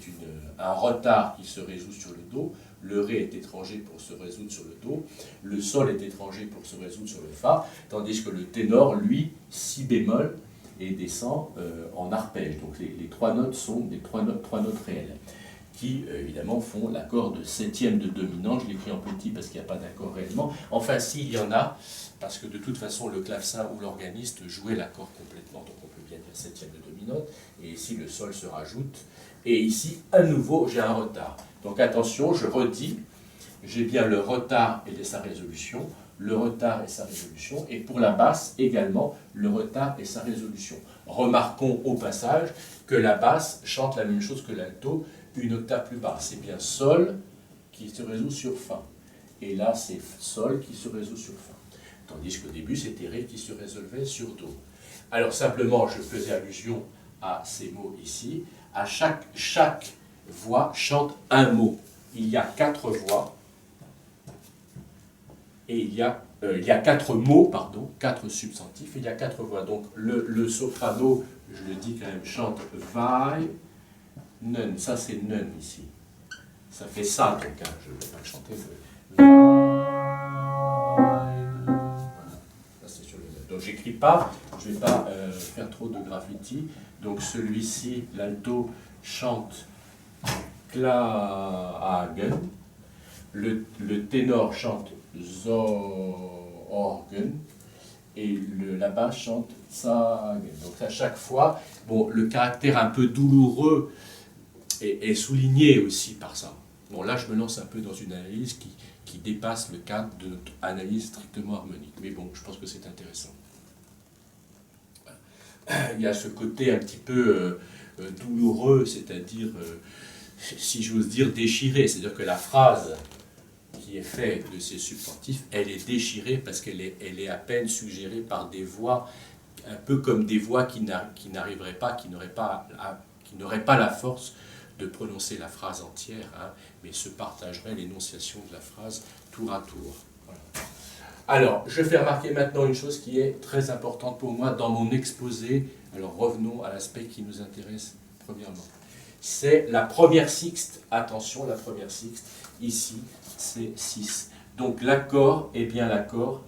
un retard qui se résout sur le do, le ré est étranger pour se résoudre sur le do, le sol est étranger pour se résoudre sur le fa, tandis que le ténor, lui, si bémol, et descend en arpège. Donc les 3 notes sont des 3 notes réelles, qui évidemment font l'accord de 7e de dominante, je l'écris en petit parce qu'il n'y a pas d'accord réellement, enfin si, il y en a, parce que de toute façon le clavecin ou l'organiste jouait l'accord complètement, donc on peut bien dire 7e de dominante, et ici le sol se rajoute, et ici à nouveau j'ai un retard. Donc attention, je redis, j'ai bien le retard et sa résolution, le retard et sa résolution, et pour la basse également, le retard et sa résolution. Remarquons au passage que la basse chante la même chose que l'alto, une octave plus bas. C'est bien sol qui se résout sur fa. Et là, c'est sol qui se résout sur fa. Tandis qu'au début, c'était ré qui se résolvait sur do. Alors simplement, je faisais allusion à ces mots ici. À chaque voix chante un mot. Il y a 4 voix. Et il y a 4 mots, pardon, 4 substantifs, et il y a 4 voix. Donc le soprano, je le dis quand même, chante vai, nun. Ça c'est nun ici. Ça fait ça, donc hein, je ne vais pas le chanter. Voilà, ça c'est sur le nun. Donc j'écris pas, je ne vais pas faire trop de graffiti. Donc celui-ci, l'alto, chante klagen. Le ténor chante Zorgen et la basse chante Sagen. Donc à chaque fois, bon, le caractère un peu douloureux est souligné aussi par ça. Bon, là je me lance un peu dans une analyse qui dépasse le cadre de notre analyse strictement harmonique. Mais bon, je pense que c'est intéressant. Il y a ce côté un petit peu douloureux, c'est-à-dire, si j'ose dire, déchiré. C'est-à-dire que la phrase qui est faite de ces substantifs, elle est déchirée parce qu'elle est à peine suggérée par des voix, un peu comme des voix qui n'arriveraient pas, qui n'auraient pas la force de prononcer la phrase entière, hein, mais se partageraient l'énonciation de la phrase tour à tour. Voilà. Alors, je fais remarquer maintenant une chose qui est très importante pour moi dans mon exposé. Alors, revenons à l'aspect qui nous intéresse premièrement. C'est la première sixte. Attention, la première sixte, ici, c'est 6. Donc l'accord est bien l'accord.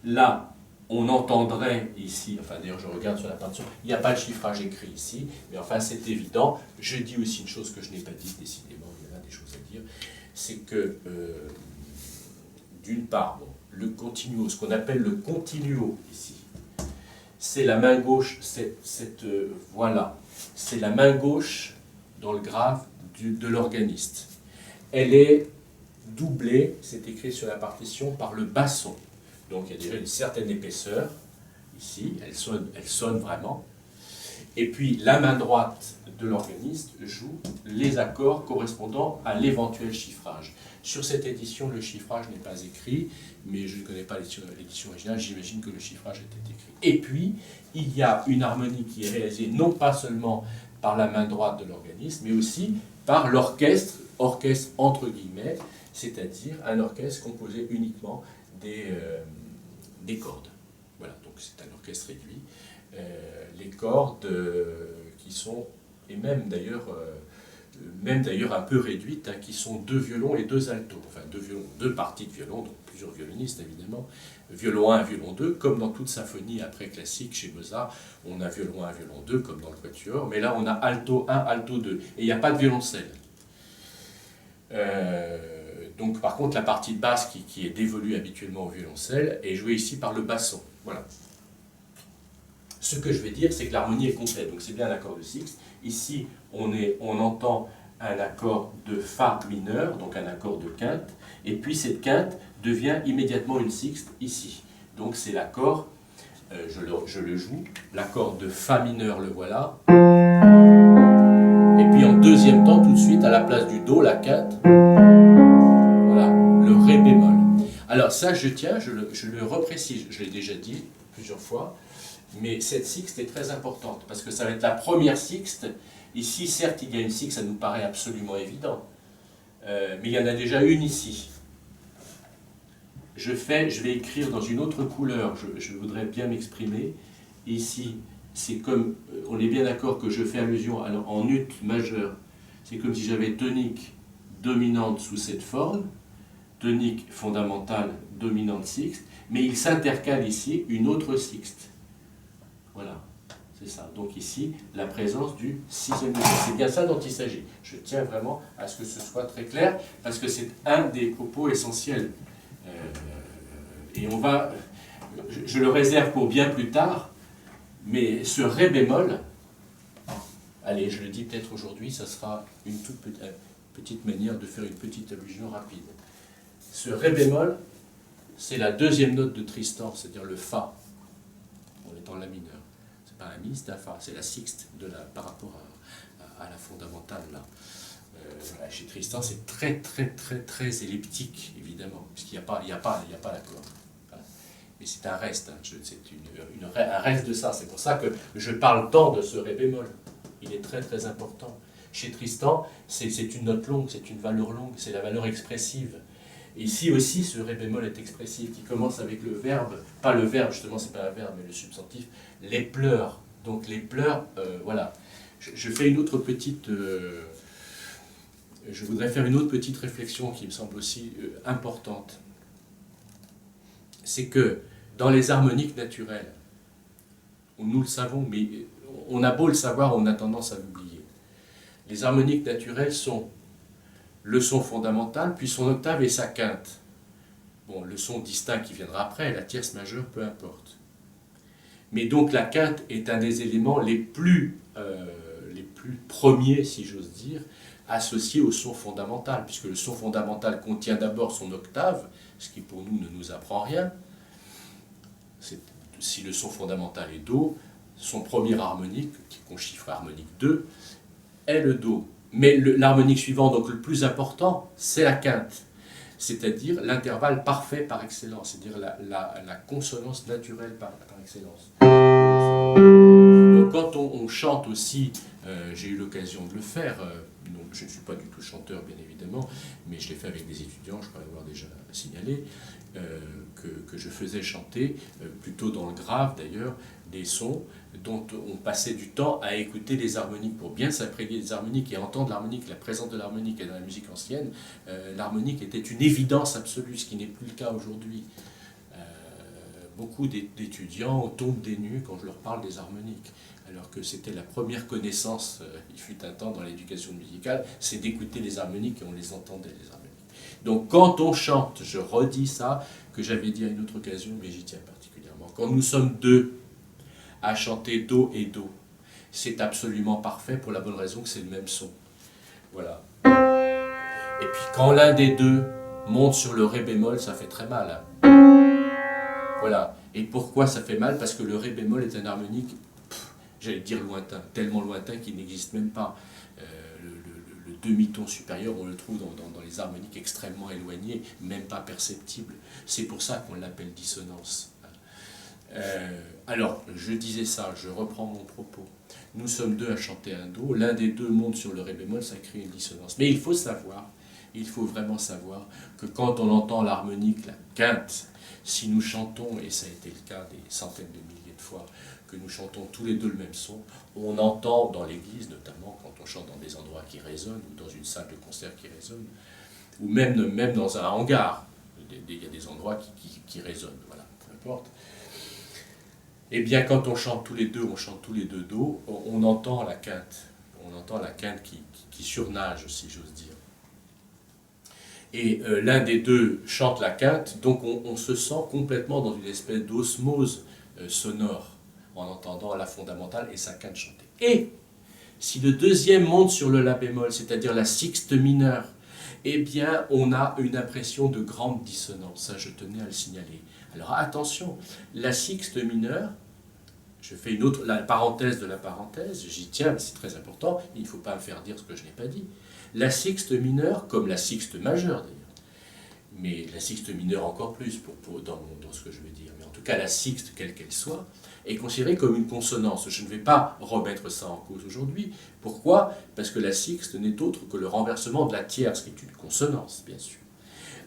Là, on entendrait ici, enfin d'ailleurs je regarde sur la partition, il n'y a pas de chiffrage écrit ici, mais enfin c'est évident. Je dis aussi une chose que je n'ai pas dit, décidément, il y en a des choses à dire, c'est que, d'une part, bon, le continuo, ce qu'on appelle le continuo ici, c'est la main gauche, cette voix-là, c'est la main gauche dans le grave de l'organiste. Elle est doublée, c'est écrit sur la partition, par le basson. Donc il y a déjà une certaine épaisseur, ici, elle sonne vraiment. Et puis la main droite de l'organiste joue les accords correspondant à l'éventuel chiffrage. Sur cette édition, le chiffrage n'est pas écrit, mais je ne connais pas l'édition originale, j'imagine que le chiffrage était écrit. Et puis, il y a une harmonie qui est réalisée non pas seulement par la main droite de l'organiste, mais aussi par l'orchestre, orchestre entre guillemets, c'est-à-dire un orchestre composé uniquement des cordes. Voilà, donc c'est un orchestre réduit. Les cordes qui sont, et même d'ailleurs un peu réduites, hein, qui sont 2 violons et 2 altos, enfin 2 parties de violon, donc plusieurs violonistes évidemment, violon 1, violon 2, comme dans toute symphonie après classique chez Mozart, on a violon 1, violon 2, comme dans le quatuor, mais là on a alto 1, alto 2, et il n'y a pas de violoncelle. Donc par contre la partie de basse qui est dévolue habituellement au violoncelle est jouée ici par le basson. Voilà. Ce que je vais dire, c'est que l'harmonie est complète, donc c'est bien l'accord de sixte. Ici, on entend un accord de Fa mineur, donc un accord de quinte, et puis cette quinte devient immédiatement une sixte ici. Donc c'est l'accord, je le joue, l'accord de Fa mineur, le voilà. Et puis en deuxième temps, tout de suite, à la place du Do, la quinte, voilà, le Ré bémol. Alors ça, je le reprécise, je l'ai déjà dit plusieurs fois, mais cette sixte est très importante, parce que ça va être la première sixte. Ici, certes, il y a une sixte, ça nous paraît absolument évident, mais il y en a déjà une ici. Je vais écrire dans une autre couleur, je voudrais bien m'exprimer. Ici, c'est comme, on est bien d'accord que je fais allusion en ut majeur, c'est comme si j'avais tonique dominante sous cette forme, tonique fondamentale dominante sixte, mais il s'intercale ici une autre sixte. Voilà, c'est ça. Donc ici, la présence du 6e degré. C'est bien ça dont il s'agit. Je tiens vraiment à ce que ce soit très clair, parce que c'est un des propos essentiels. Et je le réserve pour bien plus tard, mais ce Ré bémol, allez, je le dis peut-être aujourd'hui, ça sera une toute petite manière de faire une petite allusion rapide. Ce Ré bémol, c'est la deuxième note de Tristan, c'est-à-dire le Fa. On est en La mineur. C'est pas un Mi, c'est un Fa, c'est la sixte par rapport à la fondamentale là. Chez Tristan, c'est très elliptique, évidemment, puisqu'il n'y a pas l'accord. Voilà. Mais c'est un reste, hein, c'est un reste de ça. C'est pour ça que je parle tant de ce Ré bémol. Il est très important. Chez Tristan, c'est une note longue, c'est une valeur longue, c'est la valeur expressive. Ici aussi, ce ré bémol est expressif, qui commence avec le verbe, pas le verbe, justement, c'est pas un verbe, mais le substantif, les pleurs. Donc les pleurs, voilà. Je fais une autre petite... je voudrais faire une autre petite réflexion qui me semble aussi importante. C'est que dans les harmoniques naturelles, nous le savons, mais on a beau le savoir, on a tendance à l'oublier. Les harmoniques naturelles sont le son fondamental, puis son octave et sa quinte. Bon, le son distinct qui viendra après, la tierce majeure, peu importe. Mais donc la quinte est un des éléments les plus premiers, si j'ose dire, associés au son fondamental, puisque le son fondamental contient d'abord son octave, ce qui pour nous ne nous apprend rien. Si le son fondamental est Do, son premier harmonique, qu'on chiffre harmonique 2, est le Do. Mais l'harmonique suivante, donc le plus important, c'est la quinte, c'est-à-dire l'intervalle parfait par excellence, c'est-à-dire la consonance naturelle par excellence. Donc quand on chante aussi, j'ai eu l'occasion de le faire, donc je ne suis pas du tout chanteur bien évidemment, mais je l'ai fait avec des étudiants, je crois l'avoir déjà signalé, que je faisais chanter, plutôt dans le grave d'ailleurs, des sons dont on passait du temps à écouter les harmoniques pour bien s'imprégner des harmoniques et entendre l'harmonique, la présence de l'harmonique. Et dans la musique ancienne, l'harmonique était une évidence absolue, ce qui n'est plus le cas aujourd'hui. Beaucoup d'étudiants tombent des nues quand je leur parle des harmoniques, alors que c'était la première connaissance, il fut un temps dans l'éducation musicale, c'est d'écouter les harmoniques et on les entendait, les harmoniques. Donc quand on chante, je redis ça, que j'avais dit à une autre occasion, mais j'y tiens particulièrement, quand nous sommes deux à chanter Do et Do, c'est absolument parfait pour la bonne raison que c'est le même son. Voilà. Et puis quand l'un des deux monte sur le Ré bémol, ça fait très mal. Voilà. Et pourquoi ça fait mal? Parce que le Ré bémol est un harmonique, j'allais dire lointain, tellement lointain qu'il n'existe même pas. Le demi-ton supérieur, on le trouve dans les harmoniques extrêmement éloignées, même pas perceptibles. C'est pour ça qu'on l'appelle dissonance. Alors, je disais ça, je reprends mon propos. Nous sommes deux à chanter un Do, l'un des deux monte sur le Ré bémol, ça crée une dissonance. Mais il faut savoir, il faut vraiment savoir que quand on entend l'harmonique, la quinte, si nous chantons, et ça a été le cas des centaines de milliers de fois, que nous chantons tous les deux le même son, on entend dans l'église, notamment quand on chante dans des endroits qui résonnent, ou dans une salle de concert qui résonne, ou même dans un hangar, il y a des endroits qui résonnent, voilà, peu importe. Eh bien, quand on chante tous les deux Do, on entend la quinte. On entend la quinte qui surnage, si j'ose dire. Et l'un des deux chante la quinte, donc on se sent complètement dans une espèce d'osmose sonore, en entendant la fondamentale et sa quinte chanter. Et si le deuxième monte sur le La bémol, c'est-à-dire la sixte mineure, eh bien, on a une impression de grande dissonance. Ça, je tenais à le signaler. Alors attention, la sixte mineure, je fais la parenthèse de la parenthèse, j'y tiens, c'est très important, il ne faut pas me faire dire ce que je n'ai pas dit. La sixte mineure, comme la sixte majeure d'ailleurs, mais la sixte mineure encore plus dans ce que je veux dire, mais en tout cas la sixte, quelle qu'elle soit, est considérée comme une consonance. Je ne vais pas remettre ça en cause aujourd'hui. Pourquoi? Parce que la sixte n'est autre que le renversement de la tierce, qui est une consonance, bien sûr.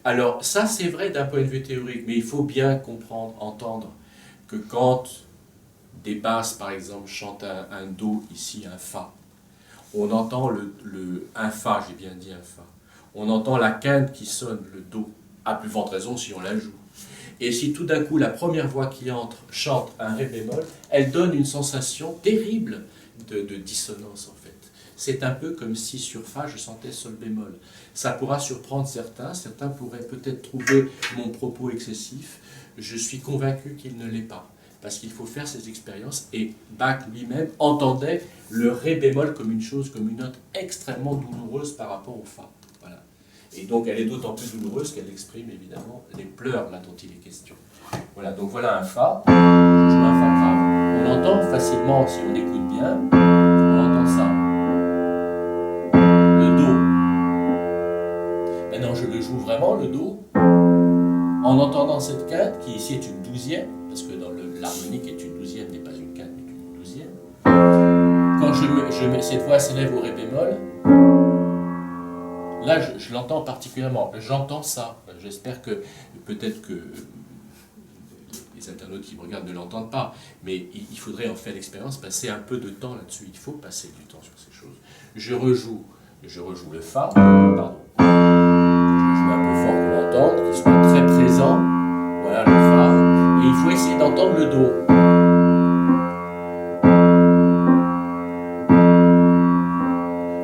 Alors, ça c'est vrai d'un point de vue théorique, mais il faut bien comprendre, entendre que quand des basses, par exemple, chantent un Do, ici un Fa, on entend un Fa, j'ai bien dit un Fa, on entend la quinte qui sonne, le Do, à plus forte raison si on la joue. Et si tout d'un coup la première voix qui entre chante un Ré bémol, elle donne une sensation terrible de dissonance en fait. C'est un peu comme si sur Fa je sentais Sol bémol. Ça pourra surprendre certains pourraient peut-être trouver mon propos excessif. Je suis convaincu qu'il ne l'est pas, parce qu'il faut faire ces expériences, et Bach lui-même entendait le Ré bémol comme une chose, comme une note extrêmement douloureuse par rapport au Fa. Voilà. Et donc elle est d'autant plus douloureuse qu'elle exprime évidemment les pleurs là dont il est question. Voilà, donc voilà un Fa, je joue un Fa grave. On entend facilement, si on écoute bien, on entend ça. Le Do. Maintenant je le joue vraiment, le Do, en entendant cette quinte, qui ici est une douzième, parce que dans l'harmonique est une douzième, n'est pas une quinte, mais une douzième. Quand cette voix s'élève au Ré bémol, là, je l'entends particulièrement. J'entends ça. J'espère que, peut-être que les internautes qui me regardent ne l'entendent pas, mais il faudrait en faire l'expérience, passer un peu de temps là-dessus. Il faut passer du temps sur ces choses. Je rejoue le Fa, pardon. Je joue un peu fort pour l'entendre, qu'il soit très présent. Voilà le Fa. Et il faut essayer d'entendre le Do.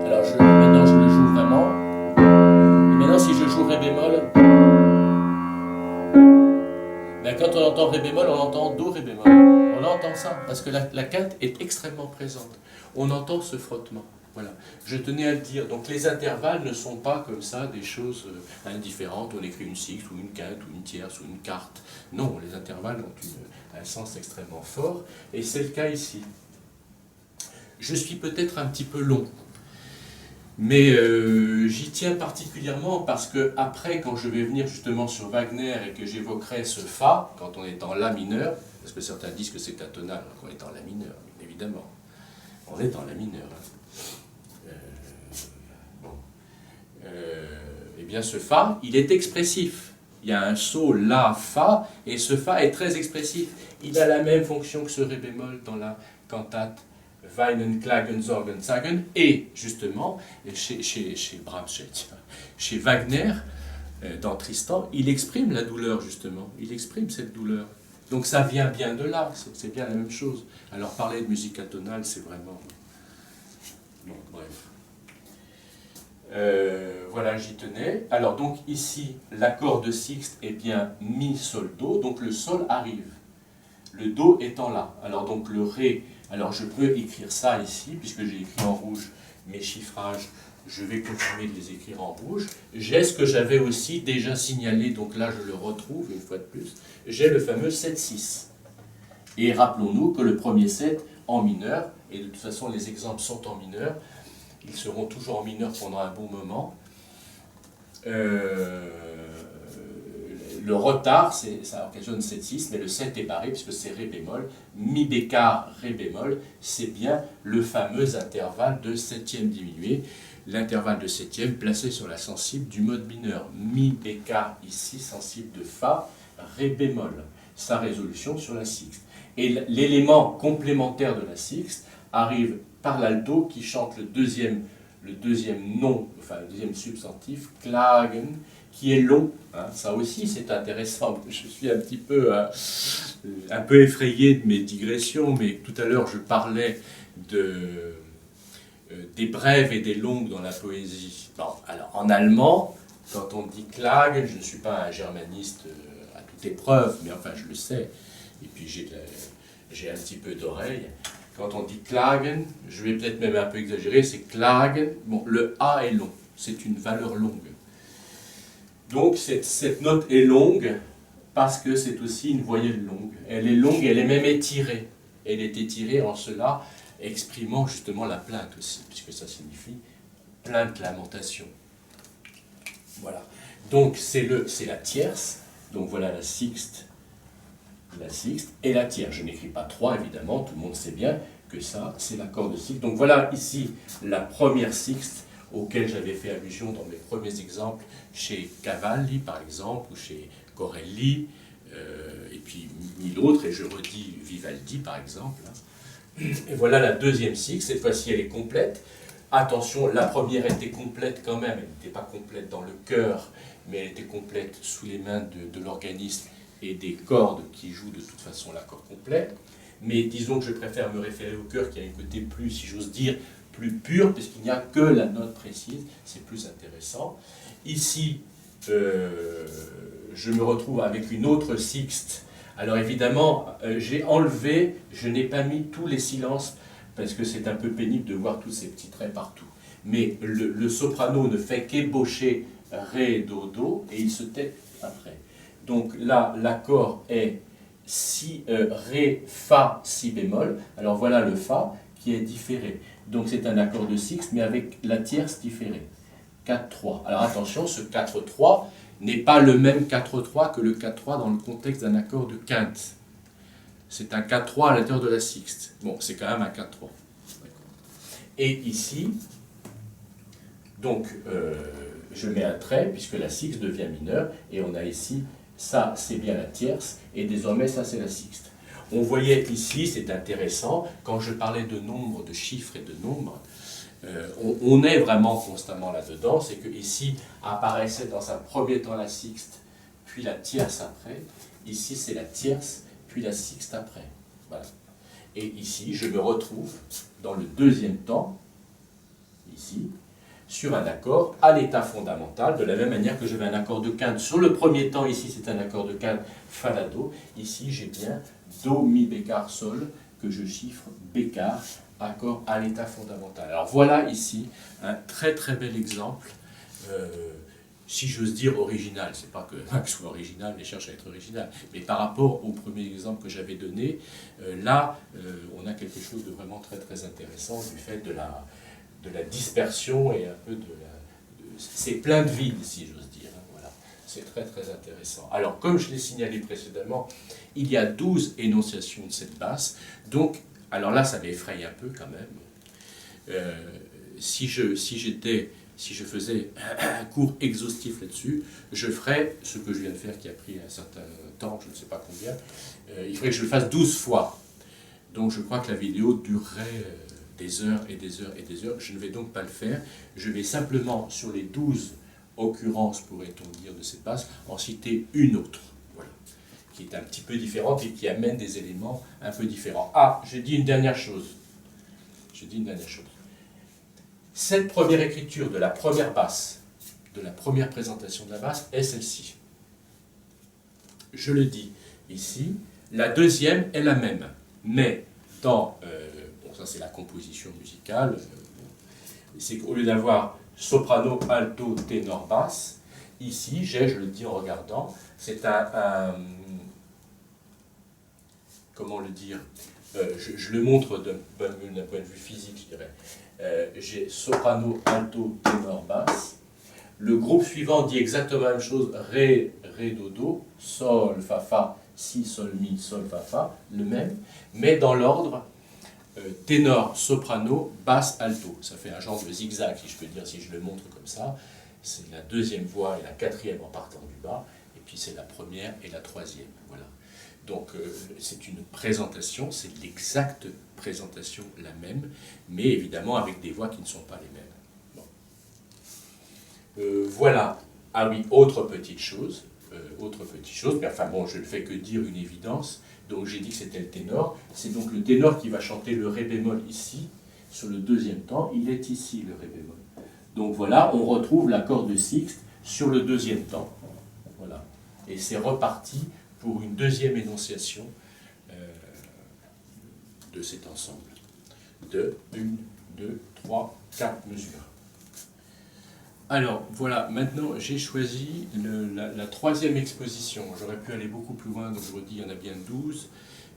Alors maintenant je le joue vraiment. Et maintenant si je joue Ré bémol, ben, quand on entend Ré bémol, on entend Do Ré bémol. On entend ça, parce que la quinte est extrêmement présente. On entend ce frottement. Voilà. Je tenais à le dire. Donc les intervalles ne sont pas comme ça des choses indifférentes. On écrit une sixte ou une quinte ou une tierce ou une quarte. Non, les intervalles ont un sens extrêmement fort. Et c'est le cas ici. Je suis peut-être un petit peu long. Mais j'y tiens particulièrement parce que après, quand je vais venir justement sur Wagner et que j'évoquerai ce Fa, quand on est en La mineur, parce que certains disent que c'est atonal, donc on est en La mineur, évidemment. On est en La mineur. Eh bien ce Fa, il est expressif. Il y a un Sol, La, Fa, et ce Fa est très expressif. Il a la même fonction que ce Ré bémol dans la cantate Weinen, Klagen, Sorgen, Sagen, et justement, chez Wagner, dans Tristan, il exprime la douleur, justement. Il exprime cette douleur. Donc ça vient bien de là, c'est bien la même chose. Alors parler de musique atonale, c'est vraiment... Bon, bref. Voilà, j'y tenais. Alors donc ici, l'accord de sixte est bien Mi, Sol, Do, donc le Sol arrive. Le Do étant là. Alors donc le Ré, alors je peux écrire ça ici, puisque j'ai écrit en rouge mes chiffrages, je vais continuer de les écrire en rouge. J'ai ce que j'avais aussi déjà signalé, donc là je le retrouve une fois de plus, j'ai le fameux 7-6. Et rappelons-nous que le premier 7 en mineur, et de toute façon les exemples sont en mineur, ils seront toujours en mineur pendant un bon moment. Le retard, ça occasionne 7-6, mais le 7 est barré puisque c'est Ré bémol. Mi bécard, Ré bémol, c'est bien le fameux intervalle de septième diminué. L'intervalle de septième placé sur la sensible du mode mineur. Mi bécard ici, sensible de Fa, Ré bémol. Sa résolution sur la sixte. Et l'élément complémentaire de la sixte arrive par l'alto qui chante le deuxième nom, enfin le deuxième substantif, klagen, qui est long. Hein. Ça aussi c'est intéressant. Je suis un peu effrayé de mes digressions, mais tout à l'heure je parlais des brèves et des longues dans la poésie. Bon, alors en allemand, quand on dit klagen, je ne suis pas un germaniste à toute épreuve, mais enfin je le sais, et puis j'ai un petit peu d'oreille. Quand on dit klagen, je vais peut-être même un peu exagérer, c'est klagen, bon, le A est long, c'est une valeur longue. Donc cette note est longue parce que c'est aussi une voyelle longue. Elle est longue, elle est même étirée. Elle est étirée en cela, exprimant justement la plainte aussi, puisque ça signifie plainte, lamentation. Voilà. Donc c'est la tierce, donc voilà la sixte et la tierce. Je n'écris pas 3 évidemment, tout le monde sait bien que ça c'est l'accord de sixte. Donc voilà ici la première sixte auquel j'avais fait allusion dans mes premiers exemples chez Cavalli par exemple, ou chez Corelli, et puis mille autres, et je redis Vivaldi par exemple. Et voilà la deuxième sixte, cette fois-ci elle est complète. Attention, la première était complète quand même, elle n'était pas complète dans le chœur, mais elle était complète sous les mains de l'organiste et des cordes qui jouent de toute façon l'accord complet. Mais disons que je préfère me référer au chœur qui a un côté plus, si j'ose dire, plus pur, puisqu'il n'y a que la note précise, c'est plus intéressant. Ici, je me retrouve avec une autre sixte. Alors évidemment, j'ai enlevé, je n'ai pas mis tous les silences, parce que c'est un peu pénible de voir tous ces petits traits partout. Mais le soprano ne fait qu'ébaucher Ré, Do, Do, et il se tait après. Donc là, l'accord est si, Ré, Fa, Si bémol. Alors voilà le Fa qui est différé. Donc c'est un accord de sixte, mais avec la tierce différée. 4-3. Alors attention, ce 4-3 n'est pas le même 4-3 que le 4-3 dans le contexte d'un accord de quinte. C'est un 4-3 à l'intérieur de la sixte. Bon, c'est quand même un 4-3. Et ici, donc, je mets un trait, puisque la sixte devient mineure, et on a ici, ça c'est bien la tierce, et désormais ça c'est la sixte. On voyait ici, c'est intéressant, quand je parlais de nombres, de chiffres et de nombres, on est vraiment constamment là-dedans, c'est que ici apparaissait dans un premier temps la sixte, puis la tierce après, ici c'est la tierce, puis la sixte après. Voilà. Et ici, je me retrouve dans le deuxième temps, ici, sur un accord à l'état fondamental, de la même manière que j'avais un accord de quinte. Sur le premier temps, ici, c'est un accord de quinte fa la do. Ici, j'ai bien do, mi, bécard, sol, que je chiffre bécard, accord à l'état fondamental. Alors voilà ici un très très bel exemple, si j'ose dire original. C'est pas que Max soit original, mais cherche à être original. Mais par rapport au premier exemple que j'avais donné, là, on a quelque chose de vraiment très très intéressant du fait de la dispersion et un peu c'est plein de vide, si j'ose dire. Hein, voilà. C'est très très intéressant. Alors, comme je l'ai signalé précédemment, il y a 12 énonciations de cette basse. Donc, alors là, ça m'effraie un peu quand même. Si je faisais un cours exhaustif là-dessus, je ferais ce que je viens de faire qui a pris un certain temps, je ne sais pas combien. Il faudrait que je le fasse 12 fois. Donc, je crois que la vidéo durerait des heures et des heures et des heures. Je ne vais donc pas le faire. Je vais simplement, sur les 12 occurrences, pourrait-on dire, de cette basse, en citer une autre, voilà, qui est un petit peu différente et qui amène des éléments un peu différents. Ah, je dis une dernière chose. Cette première écriture de la première basse, de la première présentation de la basse, est celle-ci. Je le dis ici, la deuxième est la même, mais dans... ça c'est la composition musicale, c'est qu'au lieu d'avoir soprano, alto, ténor, basse, ici j'ai, je le dis en regardant, c'est un comment le dire, je le montre d'un point de vue physique, je dirais. J'ai soprano, alto, ténor, basse. Le groupe suivant dit exactement la même chose, ré, ré, do, do, sol, fa, fa, si, sol, mi, sol, fa, fa, le même, mais dans l'ordre ténor, soprano, basse, alto. Ça fait un genre de zigzag, si je peux dire, si je le montre comme ça. C'est la deuxième voix et la quatrième en partant du bas, et puis c'est la première et la troisième. Voilà. Donc c'est une présentation, c'est l'exacte présentation la même, mais évidemment avec des voix qui ne sont pas les mêmes. Bon. Voilà. Ah oui, autre petite chose, mais enfin bon, je ne fais que dire une évidence. Donc j'ai dit que c'était le ténor, c'est donc le ténor qui va chanter le ré bémol ici, sur le deuxième temps, il est ici le ré bémol. Donc voilà, on retrouve l'accord de sixte sur le deuxième temps. Voilà. Et c'est reparti pour une deuxième énonciation de cet ensemble. De 1, 2, 3, 4 mesures. Alors voilà, maintenant j'ai choisi la troisième exposition. J'aurais pu aller beaucoup plus loin, donc je vous dis, il y en a bien 12.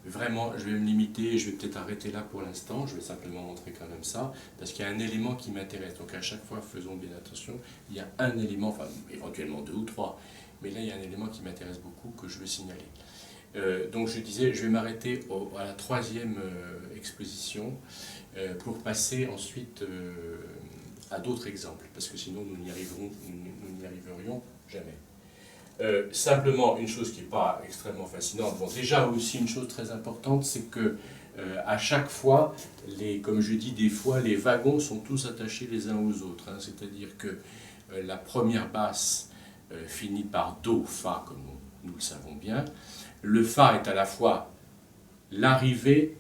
Vraiment, je vais me limiter, je vais peut-être arrêter là pour l'instant, je vais simplement montrer quand même ça, parce qu'il y a un élément qui m'intéresse. Donc à chaque fois, faisons bien attention, il y a un élément, enfin éventuellement 2 ou 3, mais là il y a un élément qui m'intéresse beaucoup que je veux signaler. Donc je disais, je vais m'arrêter à la troisième exposition pour passer ensuite à d'autres exemples, parce que sinon nous n'y arriverions jamais. Simplement, une chose qui n'est pas extrêmement fascinante, bon, déjà aussi une chose très importante, c'est que à chaque fois, comme je dis des fois, les wagons sont tous attachés les uns aux autres, hein, c'est-à-dire que la première basse finit par Do, Fa, comme nous le savons bien. Le Fa est à la fois l'arrivée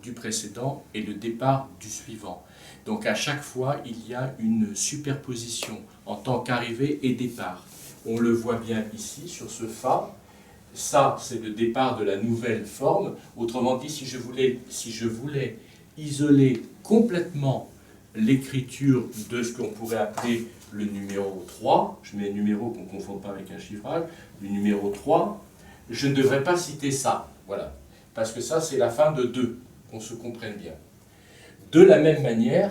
du précédent et le départ du suivant. Donc à chaque fois, il y a une superposition en tant qu'arrivée et départ. On le voit bien ici, sur ce Fa. Ça, c'est le départ de la nouvelle forme. Autrement dit, si je voulais isoler complètement l'écriture de ce qu'on pourrait appeler le numéro 3, je mets un numéro qu'on ne confond pas avec un chiffrage, le numéro 3, je ne devrais pas citer ça. Voilà. Parce que ça, c'est la fin de 2, qu'on se comprenne bien. De la même manière,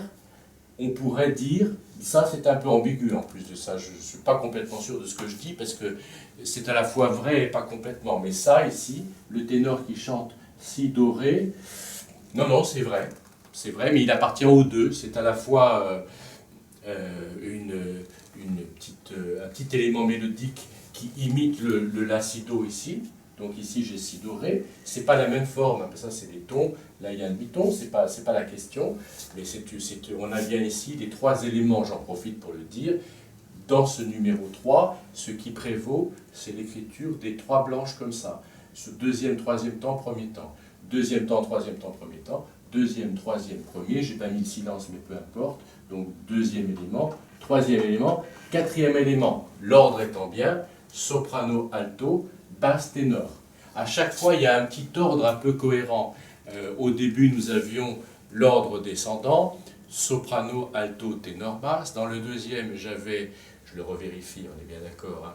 on pourrait dire, ça c'est un peu ambigu en plus de ça, je ne suis pas complètement sûr de ce que je dis, parce que c'est à la fois vrai et pas complètement, mais ça ici, le ténor qui chante si doré, non, c'est vrai, mais il appartient aux deux, c'est à la fois un petit élément mélodique qui imite le la si do ici. Donc ici j'ai si do ré, c'est pas la même forme, hein, ça c'est des tons, là il y a un demi-ton, c'est pas la question, mais on a bien ici les trois éléments, j'en profite pour le dire. Dans ce numéro 3, ce qui prévaut, c'est l'écriture des trois blanches comme ça. Ce deuxième, troisième temps, premier temps. Deuxième temps, troisième temps, premier temps. Deuxième, troisième, premier. J'ai pas mis le silence, mais peu importe. Donc deuxième élément, troisième élément, quatrième élément. L'ordre étant bien, soprano, alto, basse, ténor. À chaque fois, il y a un petit ordre un peu cohérent. Au début, nous avions l'ordre descendant, soprano, alto, ténor, basse. Dans le deuxième, j'avais, je le revérifie, on est bien d'accord,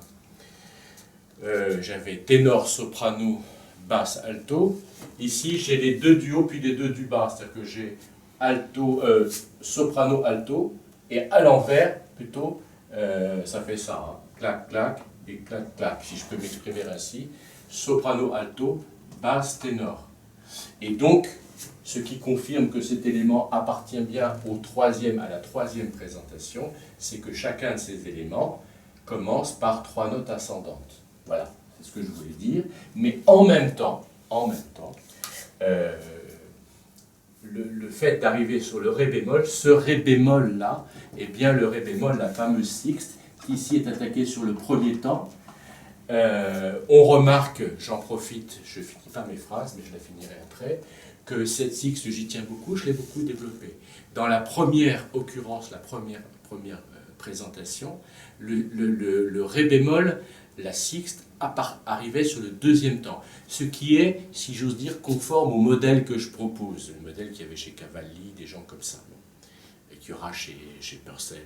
hein, j'avais ténor, soprano, basse, alto. Ici, j'ai les deux du haut puis les deux du bas, c'est-à-dire que j'ai alto, soprano, alto, et à l'envers, plutôt, ça fait ça, hein, clac, clac, et clac, clac, si je peux m'exprimer ainsi, soprano, alto, basse, ténor. Et donc, ce qui confirme que cet élément appartient bien à la troisième présentation, c'est que chacun de ces éléments commence par trois notes ascendantes. Voilà, c'est ce que je voulais dire. Mais en même temps, le fait d'arriver sur le ré bémol, ce ré bémol-là, est bien le ré bémol, la fameuse sixte, qui ici est attaquée sur le premier temps. On remarque, j'en profite, je ne finis pas mes phrases, mais je la finirai après, que cette sixte, j'y tiens beaucoup, je l'ai beaucoup développée. Dans la première occurrence, la première présentation, le ré bémol, la sixte, arrivait sur le deuxième temps. Ce qui est, si j'ose dire, conforme au modèle que je propose, le modèle qu'il y avait chez Cavalli, des gens comme ça, et qu'il y aura chez Purcell,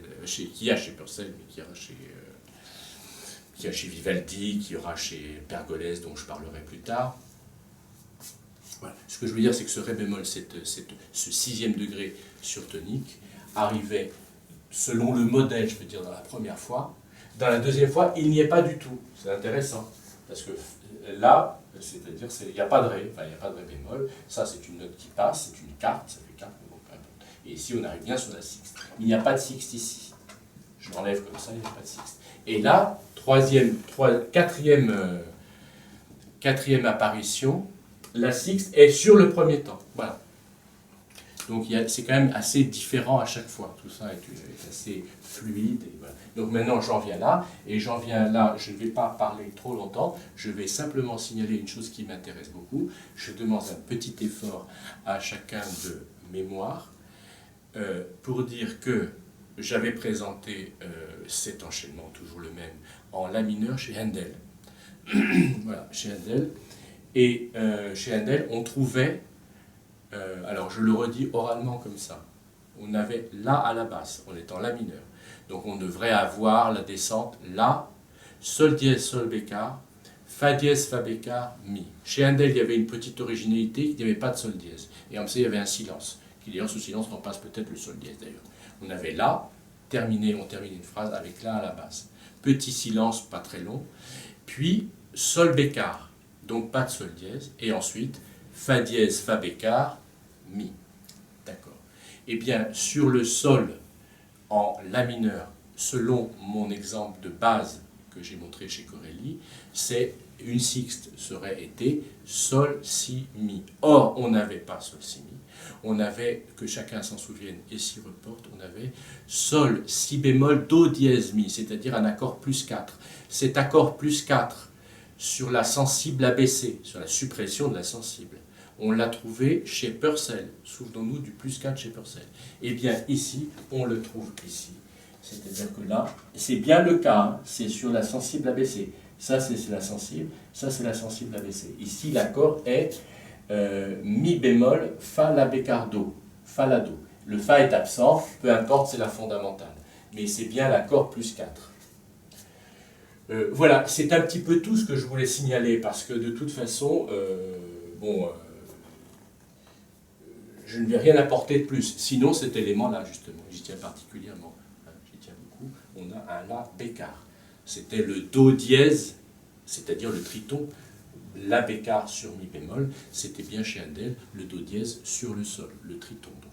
qui a chez Purcell, mais qui aura chez Vivaldi, qui aura chez Pergolèse, dont je parlerai plus tard. Voilà. Ce que je veux dire, c'est que ce ré bémol, ce sixième degré sur tonique, arrivait selon le modèle, je veux dire, dans la première fois. Dans la deuxième fois, il n'y est pas du tout. C'est intéressant, parce que là, c'est-à-dire, il n'y a pas de ré, enfin, il n'y a pas de ré bémol. Ça, c'est une note qui passe, c'est une quarte, ça fait quarte, bon, peu importe. Et ici, on arrive bien sur la sixte. Il n'y a pas de sixte ici. Je l'enlève comme ça, il n'y a pas de sixte. Et là, quatrième apparition, la sixte est sur le premier temps. Voilà. Donc c'est quand même assez différent à chaque fois. Tout ça est assez fluide. Et voilà. Donc maintenant j'en viens là, et j'en viens là, je ne vais pas parler trop longtemps, je vais simplement signaler une chose qui m'intéresse beaucoup. Je demande un petit effort à chacun de mémoire pour dire que j'avais présenté cet enchaînement, toujours le même, en la mineur chez Handel. Voilà, chez Handel. Et chez Handel, on trouvait, alors je le redis oralement comme ça, on avait La à la basse, on est en La mineur. Donc on devrait avoir la descente La, Sol dièse, Sol bécard, Fa dièse, Fa bécard, Mi. Chez Handel, il y avait une petite originalité, il n'y avait pas de Sol dièse. Et en plus, il y avait un silence, qui d'ailleurs, ce silence remplace peut-être le Sol dièse d'ailleurs. On avait La, on termine une phrase avec La à la basse. Petit silence, pas très long, puis Sol bécard, donc pas de Sol dièse, et ensuite Fa dièse, Fa bécard, Mi. D'accord. Eh bien, sur le Sol en La mineur, selon mon exemple de base que j'ai montré chez Corelli, c'est une sixte serait été Sol, Si, Mi. Or, on n'avait pas Sol, Si, Mi. On avait, que chacun s'en souvienne et s'y reporte, on avait Sol, Si bémol, Do dièse, Mi, c'est-à-dire un accord plus 4. Cet accord plus 4 sur la sensible abaissée, sur la suppression de la sensible, on l'a trouvé chez Purcell. Souvenons-nous du plus 4 chez Purcell. Eh bien, ici, on le trouve ici. C'est-à-dire que là, c'est bien le cas, hein, c'est sur la sensible abaissée. Ça, c'est la sensible, ça, c'est la sensible abaissée. Ici, l'accord est Mi bémol, Fa, La bécard, Do. Fa, La, Do. Le Fa est absent, peu importe, c'est la fondamentale. Mais c'est bien l'accord plus 4. Voilà, c'est un petit peu tout ce que je voulais signaler, parce que de toute façon, je ne vais rien apporter de plus. Sinon, cet élément-là, justement, j'y tiens particulièrement, hein, j'y tiens beaucoup, on a un La bécard. C'était le Do dièse, c'est-à-dire le triton, La bécard sur Mi bémol, c'était bien chez Handel, le Do dièse sur le Sol, le triton donc.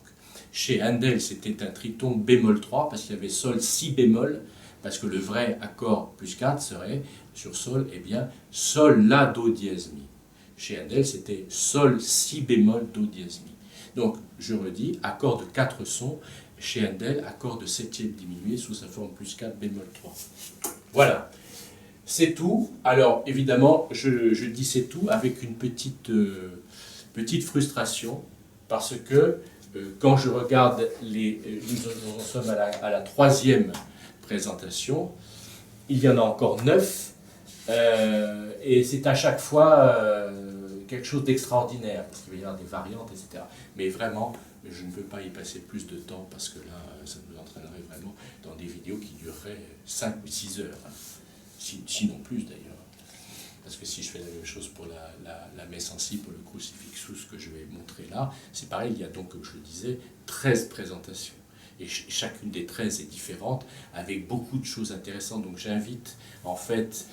Chez Handel, c'était un triton bémol 3, parce qu'il y avait Sol, Si bémol, Parce que le vrai accord plus 4 serait, sur Sol, eh bien, Sol, La, Do dièse Mi. Chez Handel, c'était Sol, Si bémol, Do dièse Mi. Donc, je redis, accord de 4 sons. Chez Handel, accord de septième diminué sous sa forme plus 4 bémol 3. Voilà. C'est tout. Alors, évidemment, je dis c'est tout avec une petite frustration, parce que quand je regarde nous en sommes à la troisième présentation, il y en a encore 9, et c'est à chaque fois quelque chose d'extraordinaire, parce qu'il va y avoir des variantes, etc. Mais vraiment, je ne veux pas y passer plus de temps, parce que là, ça nous entraînerait vraiment dans des vidéos qui dureraient 5 ou 6 heures. Sinon plus d'ailleurs. Parce que si je fais la même chose pour la messe en si, pour le crucifixus que je vais montrer là, c'est pareil, il y a donc, comme je le disais, 13 présentations. Et chacune des 13 est différente, avec beaucoup de choses intéressantes. Donc j'invite en fait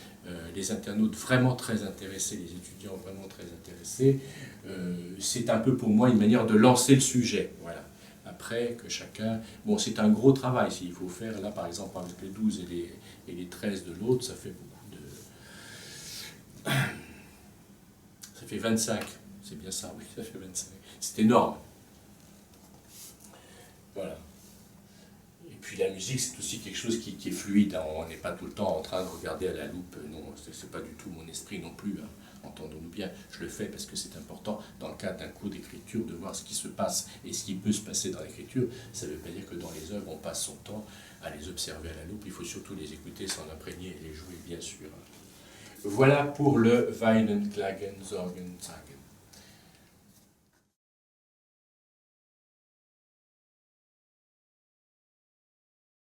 les internautes vraiment très intéressés, les étudiants vraiment très intéressés. C'est un peu pour moi une manière de lancer le sujet. Voilà. Après, que chacun... Bon, c'est un gros travail, s'il faut faire, là par exemple, avec les 12 et les 13 de l'autre, ça fait beaucoup de... Ça fait 25, c'est bien ça, oui, ça fait 25. C'est énorme. Voilà. Et puis la musique, c'est aussi quelque chose qui est fluide, hein. On n'est pas tout le temps en train de regarder à la loupe, non, c'est pas du tout mon esprit non plus, hein. Entendons-nous bien, je le fais parce que c'est important dans le cadre d'un cours d'écriture de voir ce qui se passe et ce qui peut se passer dans l'écriture. Ça ne veut pas dire que dans les œuvres on passe son temps à les observer à la loupe, il faut surtout les écouter, s'en imprégner et les jouer bien sûr. Voilà pour le Weinen, Klagen, Sorgen, Zagen.